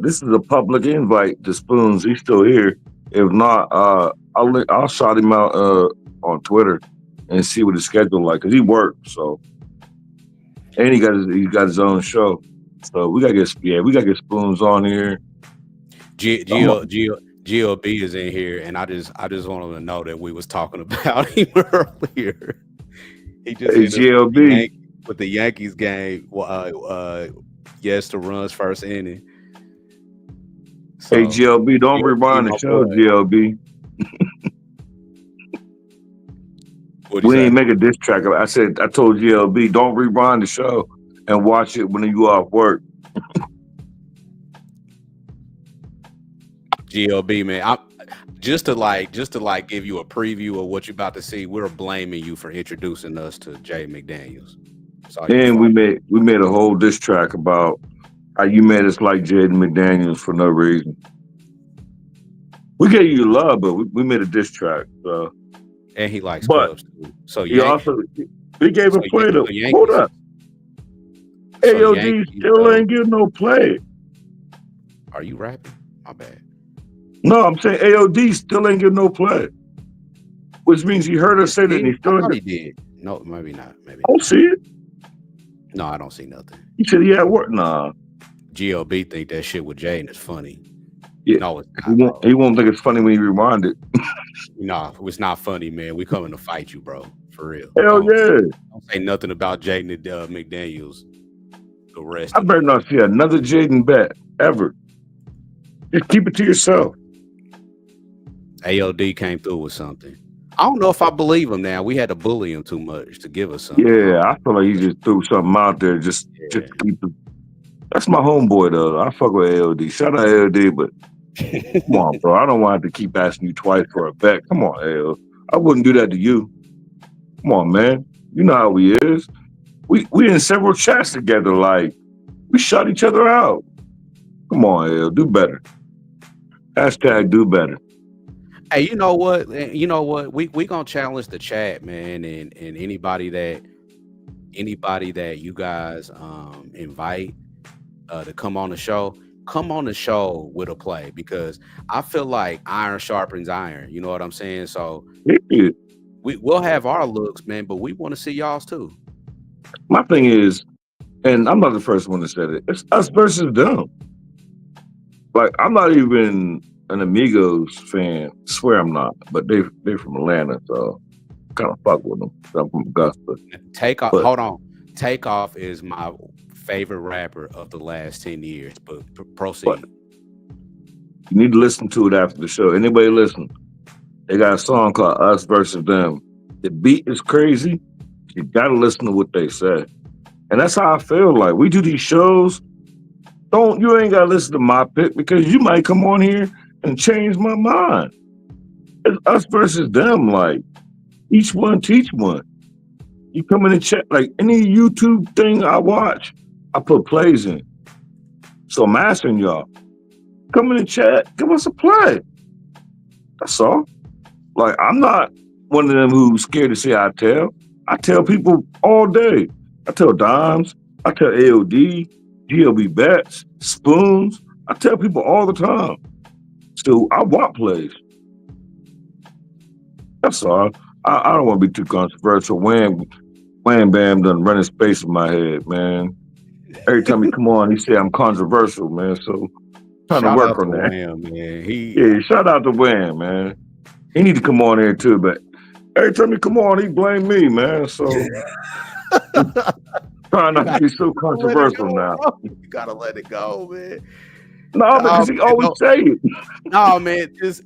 C: this is a public invite to Spoons. He's still here. If not, I'll shout him out on Twitter and see what his schedule like because he works. So, and he got his own show. So we gotta get Spoons on here.
B: GLB is in here, and I just wanted to know that we was talking about him earlier. He just
C: GLB
B: with the Yankees game. Yes, to runs first inning. So,
C: hey GLB, don't rewind the show, GLB. We ain't make a diss track. I told GLB, don't rewind the show and watch it when you off work.
B: GLB, man, just to give you a preview of what you're about to see. We're blaming you for introducing us to Jay McDaniels.
C: And we made a whole diss track about how you made us like Jaden McDaniels for no reason. We gave you love, but we made a diss track. So.
B: And he likes Cubs too. So
C: he gave a play to hold up. AOD still ain't getting no play.
B: Are you rapping? My bad.
C: No, I'm saying AOD still ain't getting no play. Which means he heard us say that and he still
B: he did. No, maybe not. Maybe
C: I don't
B: not.
C: see it.
B: No, I don't see nothing.
C: He said he at work. Nah.
B: GLB think that shit with Jaden is funny.
C: Yeah.
B: No, it's
C: He
B: not,
C: won't,
B: bro.
C: he won't think it's funny when you rewind it.
B: No, it's not funny, man. We coming to fight you, bro. For real.
C: Hell yeah.
B: Don't say nothing about Jaden McDaniels the rest
C: I
B: of
C: better
B: the
C: not see another Jaden bet ever. Just keep it to yourself.
B: ALD came through with something. I don't know if I believe him now. We had to bully him too much to give us something.
C: Yeah, I feel like he just threw something out there just to keep it. That's my homeboy though. I fuck with ALD. Shout out ALD, but come on, bro. I don't want to keep asking you twice for a bet. Come on, AL. I wouldn't do that to you. Come on, man. You know how we is. We in several chats together. Like we shut each other out. Come on, AL. Do better. Hashtag do better.
B: Hey, you know what? We gonna challenge the chat, man, and anybody that you guys invite to come on the show. Come on the show with a play because I feel like iron sharpens iron. You know what I'm saying? So
C: Yeah.
B: we'll have our looks, man, but we want to see y'all's too.
C: My thing is, and I'm not the first one to say it, it's us versus them. Like, I'm not even an Amigos fan. I swear I'm not, but they're from Atlanta, so kind of fuck with them. I'm from Augusta.
B: Hold on. Takeoff is my favorite rapper of the last 10 years, but proceed.
C: But you need to listen to it after the show. Anybody listen? They got a song called Us Versus Them. The beat is crazy. You got to listen to what they say. And that's how I feel like. We do these shows. You ain't got to listen to my pick because you might come on here and change my mind. It's us versus them. Like, each one teach one. You come in and check, like any YouTube thing I watch, I put plays in. So I'm asking y'all, come in and chat, give us a play. That's all. Like, I'm not one of them who's scared to say I tell. I tell people all day. I tell Dimes, I tell AOD, GLB Bets, Spoons. I tell people all the time. So I want plays. That's all. I don't want to be too controversial. Wham Bam done running space in my head, man. Every time he come on, he say I'm controversial, man. So trying to work on that.
B: Wham, man.
C: Yeah, shout out to Wham, man. He need to come on here too, but every time he come on, he blame me, man. So trying not to be so controversial now.
B: You gotta let it go, man.
C: No, because he always say it.
B: No, man. Just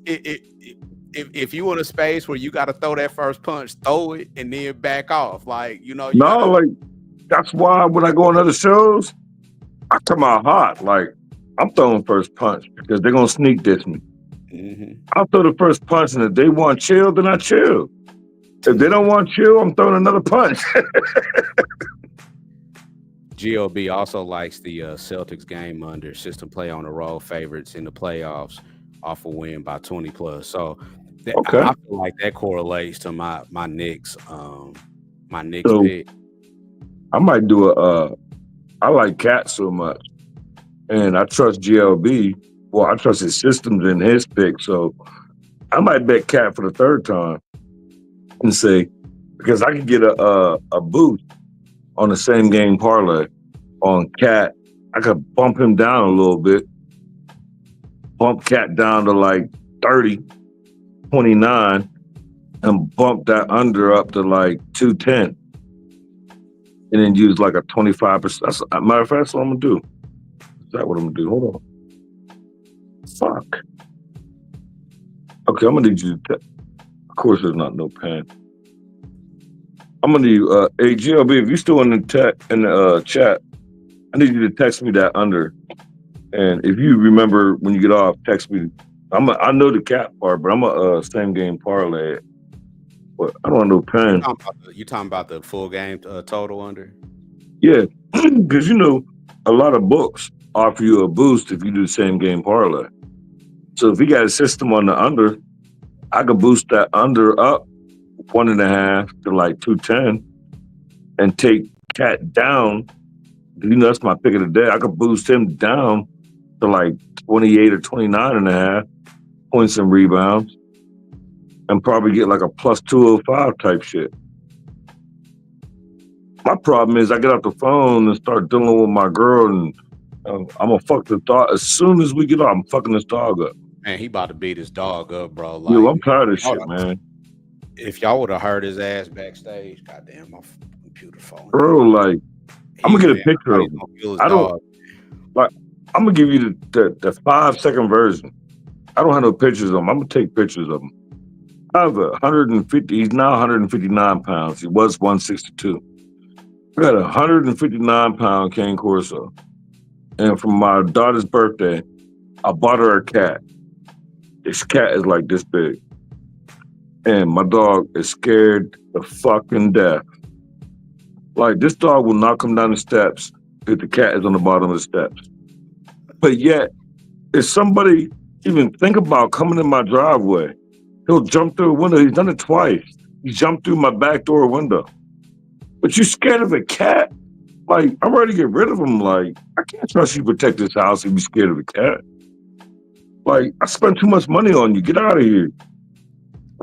B: if you in a space where you got to throw that first punch, throw it and then back off. Like, you know.
C: Like that's why when I go on other shows, I come out hot. Like I'm throwing first punch because they're gonna sneak diss me.
B: Mm-hmm.
C: I'll throw the first punch, and if they want chill, then I chill. If they don't want chill, I'm throwing another punch.
B: GOB also likes the Celtics game under system play on the road favorites in the playoffs off a win by 20 plus. So
C: okay.
B: I feel like that correlates to my Knicks pick.
C: I might do I like Cat so much, and I trust GLB. Well, I trust his systems and his pick, so I might bet Cat for the third time and say, because I could get a boost on the same game parlay on Cat. I could bump him down a little bit, bump Cat down to like 30, 29, and bump that under up to like 210. And then use like a 25%. That's, matter of fact, that's what I'm gonna do. Is that what I'm gonna do? Hold on. Fuck. Okay, I'm gonna need you to. Of course, there's not no pen. I'm gonna need hey GLB, if you're still in the chat, I need you to text me that under. And if you remember when you get off, text me. I know the Cat part, but I'm a same game parlay it. But I don't want no pen.
B: You talking about the full game total under?
C: Yeah, because a lot of books offer you a boost if you do the same game parlay. So if you got a system on the under, I could boost that under up 1.5 to like 210 and take Cat down. That's my pick of the day. I could boost him down to like 28 or 29.5 points and rebounds and probably get like a plus 205 type shit. My problem is I get off the phone and start dealing with my girl, and I'm gonna fuck the dog as soon as we get off. I'm fucking this dog up.
B: Man, he about to beat his dog up, bro.
C: Yo,
B: Like,
C: I'm tired of this
B: y'all
C: shit, man.
B: if y'all would have heard his ass backstage, goddamn, my computer phone.
C: Bro, like I'm gonna get a picture of him. I don't
B: Dog.
C: like. I'm gonna give you the 5-second version. I don't have no pictures of him. I'm gonna take pictures of him. I have 150. He's now 159 pounds. He was 162. I got a 159-pound cane corso, and for my daughter's birthday, I bought her a cat. This cat is like this big, and my dog is scared to fucking death. Like, this dog will not come down the steps if the cat is on the bottom of the steps. But yet, if somebody even think about coming in my driveway, he'll jump through a window. He's done it twice. He jumped through my back door window. But you scared of a cat? Like, I'm ready to get rid of him. Like, I can't trust you to protect this house and be scared of a cat. Like, I spent too much money on you. Get out of here.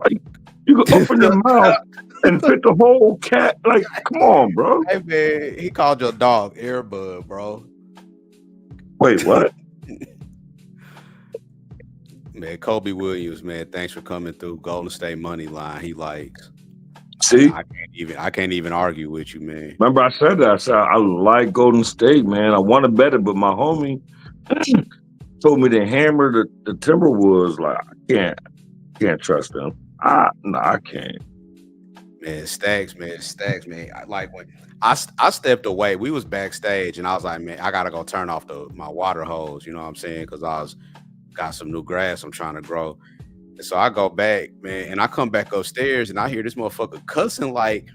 C: Like, you can open your mouth and fit the whole cat. Like, come on, bro.
B: Hey man, he called your dog Airbud, bro.
C: Wait, what?
B: Man, Kobe Williams, man, thanks for coming through. Golden State money line. He likes.
C: See?
B: I can't even argue with you, man.
C: Remember I said that. I said I like Golden State, man. I want to bet it, but my homie told me to hammer the Timberwolves. Like, I can't trust them. I can't.
B: Man, Stacks, man. Like when I stepped away, we was backstage, and I was like, man, I gotta go turn off my water hose. You know what I'm saying? Because got some new grass I'm trying to grow. And so I go back, man, and I come back upstairs, and I hear this motherfucker cussing like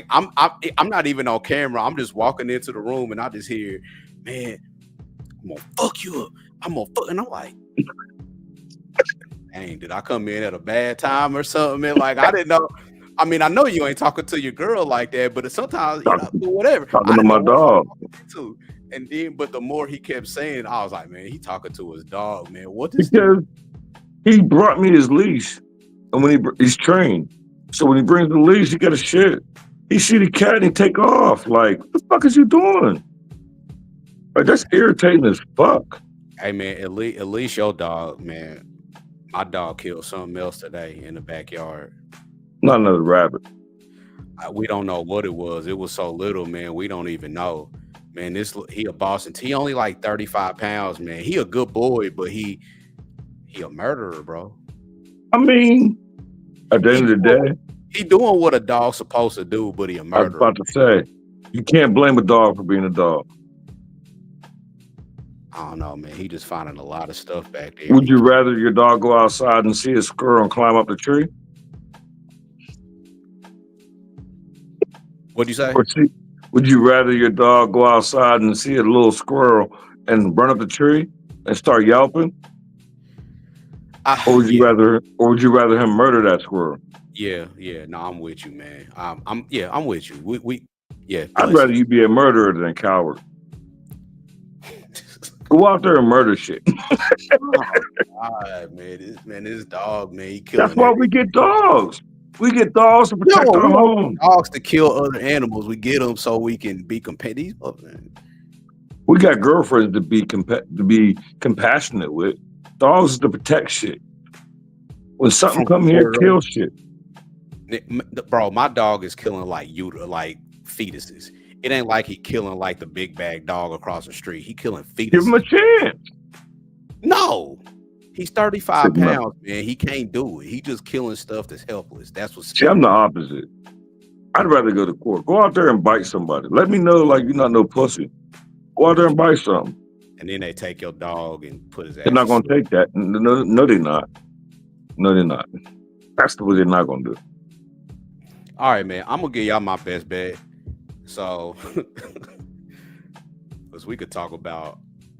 B: I'm not even on camera. I'm just walking into the room, and I just hear, man, I'm gonna fuck you up. I'm gonna fuck, and I'm like, dang, did I come in at a bad time or something, man? Like, I didn't know. I mean, I know you ain't talking to your girl like that, but sometimes, you know, whatever.
C: Talking to my dog.
B: Too. And then, but the more he kept saying, I was like, man, he talking to his dog, man. What is
C: because he brought me his leash, and when he's trained, so when he brings the leash, he got a shit. He see the cat and he take off. Like, what the fuck is you doing? Like, that's irritating as fuck.
B: Hey man, at least your dog, man. My dog killed something else today in the backyard.
C: Not another rabbit.
B: We don't know what it was. It was so little, man. We don't even know. Man, he a Boston. He only like 35 pounds, man. He a good boy, but he a murderer, bro.
C: I mean, at the end of the day,
B: he doing what a dog's supposed to do, but he a murderer.
C: I was about to say, you can't blame a dog for being a dog.
B: I don't know, man. He just finding a lot of stuff back there.
C: Would you rather your dog go outside and see a squirrel and climb up the tree?
B: What'd you say?
C: Would you rather your dog go outside and see a little squirrel and run up the tree and start yelping? Or would you rather him murder that squirrel?
B: Yeah. No, I'm with you, man. I'm with you.
C: I'd rather you be a murderer than a coward. Go out there and murder shit.
B: God, man, this dog, man, he killing.
C: That's why we get dogs. We get dogs to protect our home.
B: Dogs to kill other animals. We get them so we can be competitive.
C: We got girlfriends to be compassionate with. Dogs is to protect shit. When something come here, kill shit.
B: Bro, my dog is killing like fetuses. It ain't like he killing like the big bag dog across the street. He killing fetuses.
C: Give him a chance.
B: No. He's 35 pounds, man. He can't do it. He just killing stuff that's helpless. That's what's
C: scary. See, I'm the opposite. I'd rather go to court. Go out there and bite somebody. Let me know like you're not no pussy. Go out there and bite something.
B: And then they take your dog and put his ass.
C: They're not gonna take that. No, they're not. No, they're not. That's what they're not gonna do.
B: All right, man. I'm gonna give y'all my best bet. So, because we could talk about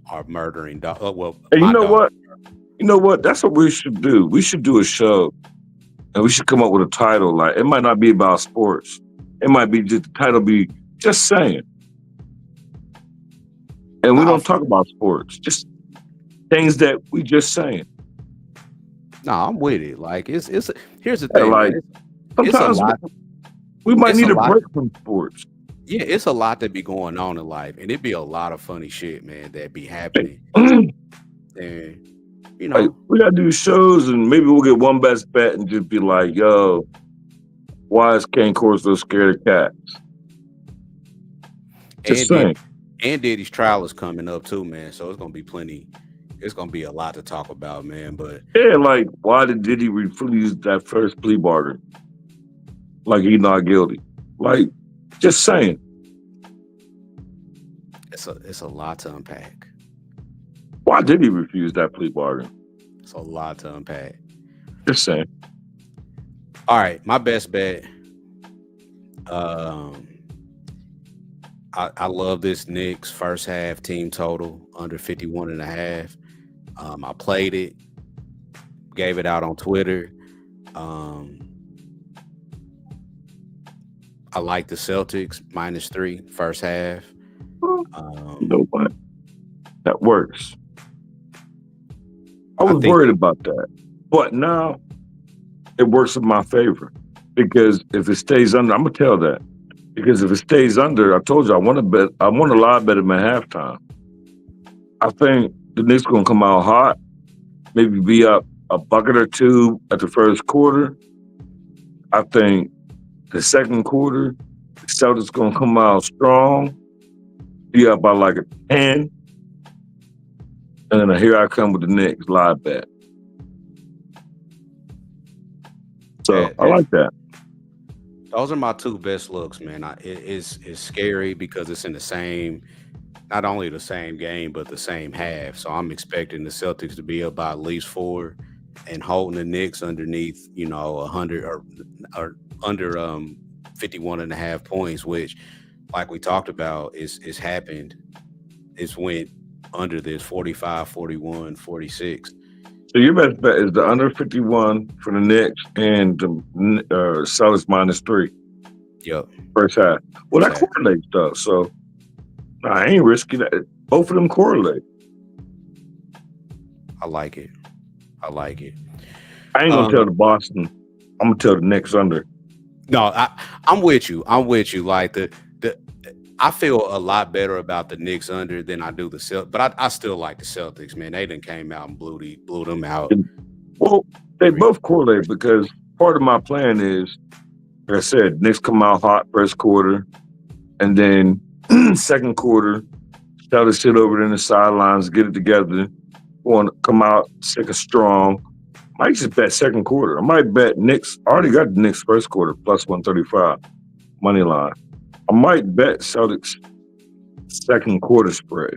B: our murdering dog.
C: Hey, you know what? You know what? That's what we should do. We should do a show, and we should come up with a title. Like, it might not be about sports. It might be just the title be just saying. And we don't talk about sports. Just things that we just saying.
B: No, I'm with it. Like here's the thing.
C: Like sometimes we might need a break from sports.
B: Yeah, it's a lot that be going on in life, and it be a lot of funny shit, man, that be happening.
C: Like
B: And you know,
C: we gotta do shows, and maybe we'll get one best bet and just be like, "Yo, why is Kane Corso scared of cats?" Just
B: and Diddy,
C: saying.
B: and Diddy's trial is coming up too, man. So it's gonna be plenty. It's gonna be a lot to talk about, man. But
C: Yeah, like why did he refuse that first plea bargain? Like he's not guilty. Like, just saying.
B: it's a lot to unpack.
C: Why did he refuse that plea bargain?
B: It's a lot to unpack.
C: Just saying.
B: All right, my best bet. Um, I love this Knicks first half team total under 51 and a half. I played it, gave it out on Twitter. Um, I like the Celtics -3 first half.
C: Well, you
B: Um,
C: know what? That works. I
B: I
C: was
B: think
C: worried about that. But now it works in my favor. Because if it stays under, I'm gonna tell that. Because if it stays under, I told you I want a lot better than halftime. I think the Knicks gonna come out hot, maybe be up a bucket or two at the first quarter. I think the second quarter, the Celtics gonna come out strong, be up by like a 10. And then here I come with the Knicks live bet. So
B: that,
C: I
B: that
C: like that.
B: those are my two best looks, man. It's scary because it's in the same, not only the same game, but the same half. So I'm expecting the Celtics to be up by at least 4 and holding the Knicks underneath, 100 or under 51 and a half points, which, like we talked about, is happened. It's went under this 45, 41, 46.
C: So your best bet is the under 51 for the Knicks and the Celtics -3
B: Yep,
C: first half. Well,
B: first
C: that
B: half.
C: correlates though. So I ain't risking that. Both of them correlate.
B: I like it. I like it.
C: I ain't gonna
B: Um,
C: tell the Boston. I'm gonna tell the Knicks under.
B: no, I'm with you. I'm with you. Like the I feel a lot better about the Knicks under than I do the Celtics, but I still like the Celtics, man. They done came out and blew them out.
C: And, well, they both correlate because part of my plan is, like I said, Knicks come out hot first quarter, and then second quarter, tell the shit over there in the sidelines, get it together. Want to come out second strong. I might just bet second quarter. I might bet Knicks. I already got the Knicks first quarter plus 135 money line. I might bet Celtics second quarter spread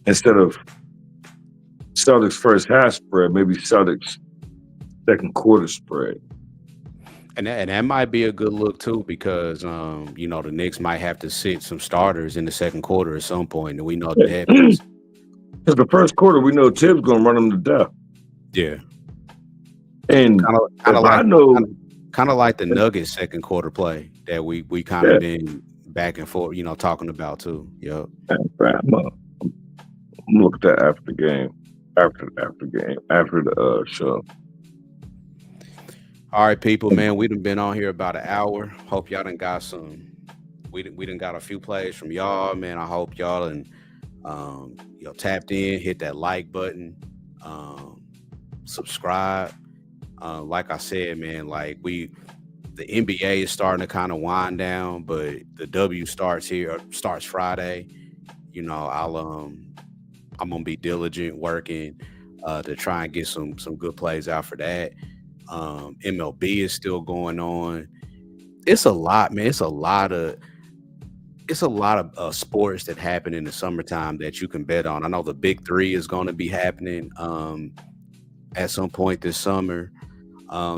C: instead of Celtics first half spread. Maybe Celtics second quarter spread.
B: And that might be a good look too, because the Knicks might have to sit some starters in the second quarter at some point, and we know that happens.
C: Because the first quarter, we know Tibbs gonna run them to death.
B: Yeah,
C: And
B: kind of
C: if I
B: like
C: know,
B: kind of like the Nuggets second quarter play that we kind
C: yeah,
B: of been back and forth, talking about too. Yep.
C: I'm look at that after the game, after the show.
B: All right, people, man, we done been on here about an hour. Hope y'all done got some. We done got a few plays from y'all, man. I hope y'all done, tapped in, hit that like button, subscribe. Like I said, man, like the NBA is starting to kind of wind down, but the W starts Friday. I'm gonna be diligent working to try and get some good plays out for that. MLB is still going on. It's a lot, man. It's a lot of sports that happen in the summertime that you can bet on. I know the Big Three is going to be happening at some point this summer.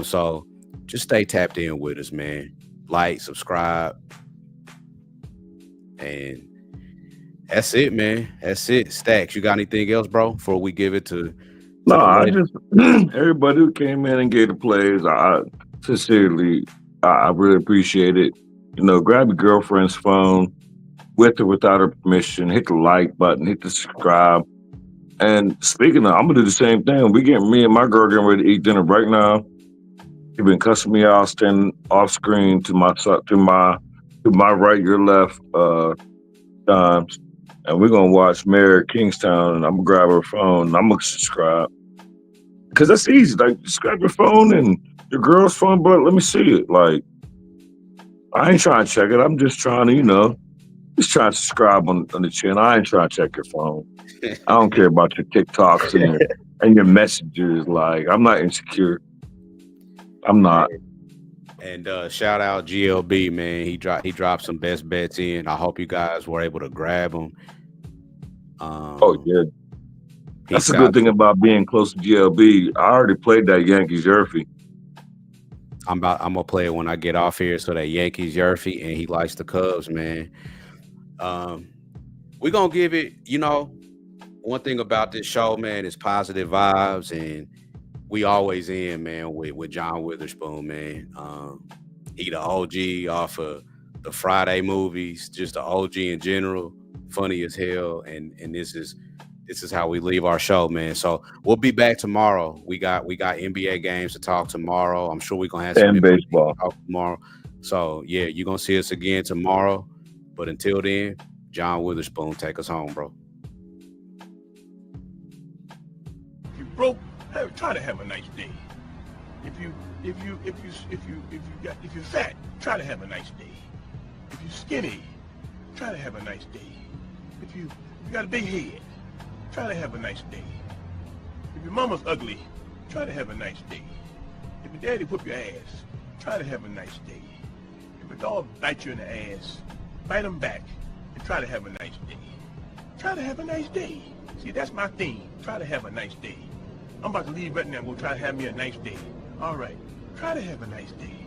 B: So just stay tapped in with us, man. Like, subscribe, and that's it, man. That's it. Stacks, you got anything else, bro? Before we give it to
C: No,
B: the
C: I
B: legend?
C: just everybody who came in and gave the plays. I sincerely, I really appreciate it. Grab your girlfriend's phone, with or without her permission. Hit the like button, hit the subscribe. And speaking of, I'm gonna do the same thing. Me and my girl getting ready to eat dinner right now. She's been cussing me out, standing off screen to my To my right, your left, times, and we're gonna watch Mayor of Kingstown, and I'm gonna grab her phone, and I'm gonna subscribe because that's easy. Like, just grab your phone and your girl's phone, but let me see it. Like, I ain't trying to check it. I'm just trying to, just trying to subscribe on the channel. I ain't trying to check your phone. I don't care about your TikToks and your messages. Like, I'm not insecure. I'm not.
B: And shout out GLB, man. He dropped some best bets in. I hope you guys were able to grab them.
C: Oh yeah, that's a good thing about being close to GLB. I already played that Yankees Yerfy.
B: I'm gonna play it when I get off here. So that Yankees Yerfy, and he likes the Cubs, man. We're gonna give it. One thing about this show, man, is positive vibes, and we always end, man, with John Witherspoon, man. He the OG off of the Friday movies, just the OG in general, funny as hell, and this is how we leave our show, man. So we'll be back tomorrow. We got NBA games to talk tomorrow. I'm sure we're gonna have some
C: baseball
B: talk tomorrow. So yeah, you're gonna see us again tomorrow. But until then, John Witherspoon, take us home, bro.
D: If you broke, try to have a nice day. If you're fat, try to have a nice day. If you're skinny, try to have a nice day. If you got a big head, try to have a nice day. If your mama's ugly, try to have a nice day. If your daddy whoop your ass, try to have a nice day. If a dog bites you in the ass, bite him back and try to have a nice day. Try to have a nice day. See, that's my theme. Try to have a nice day. I'm about to leave right now and go try to have me a nice day. All right. Try to have a nice day.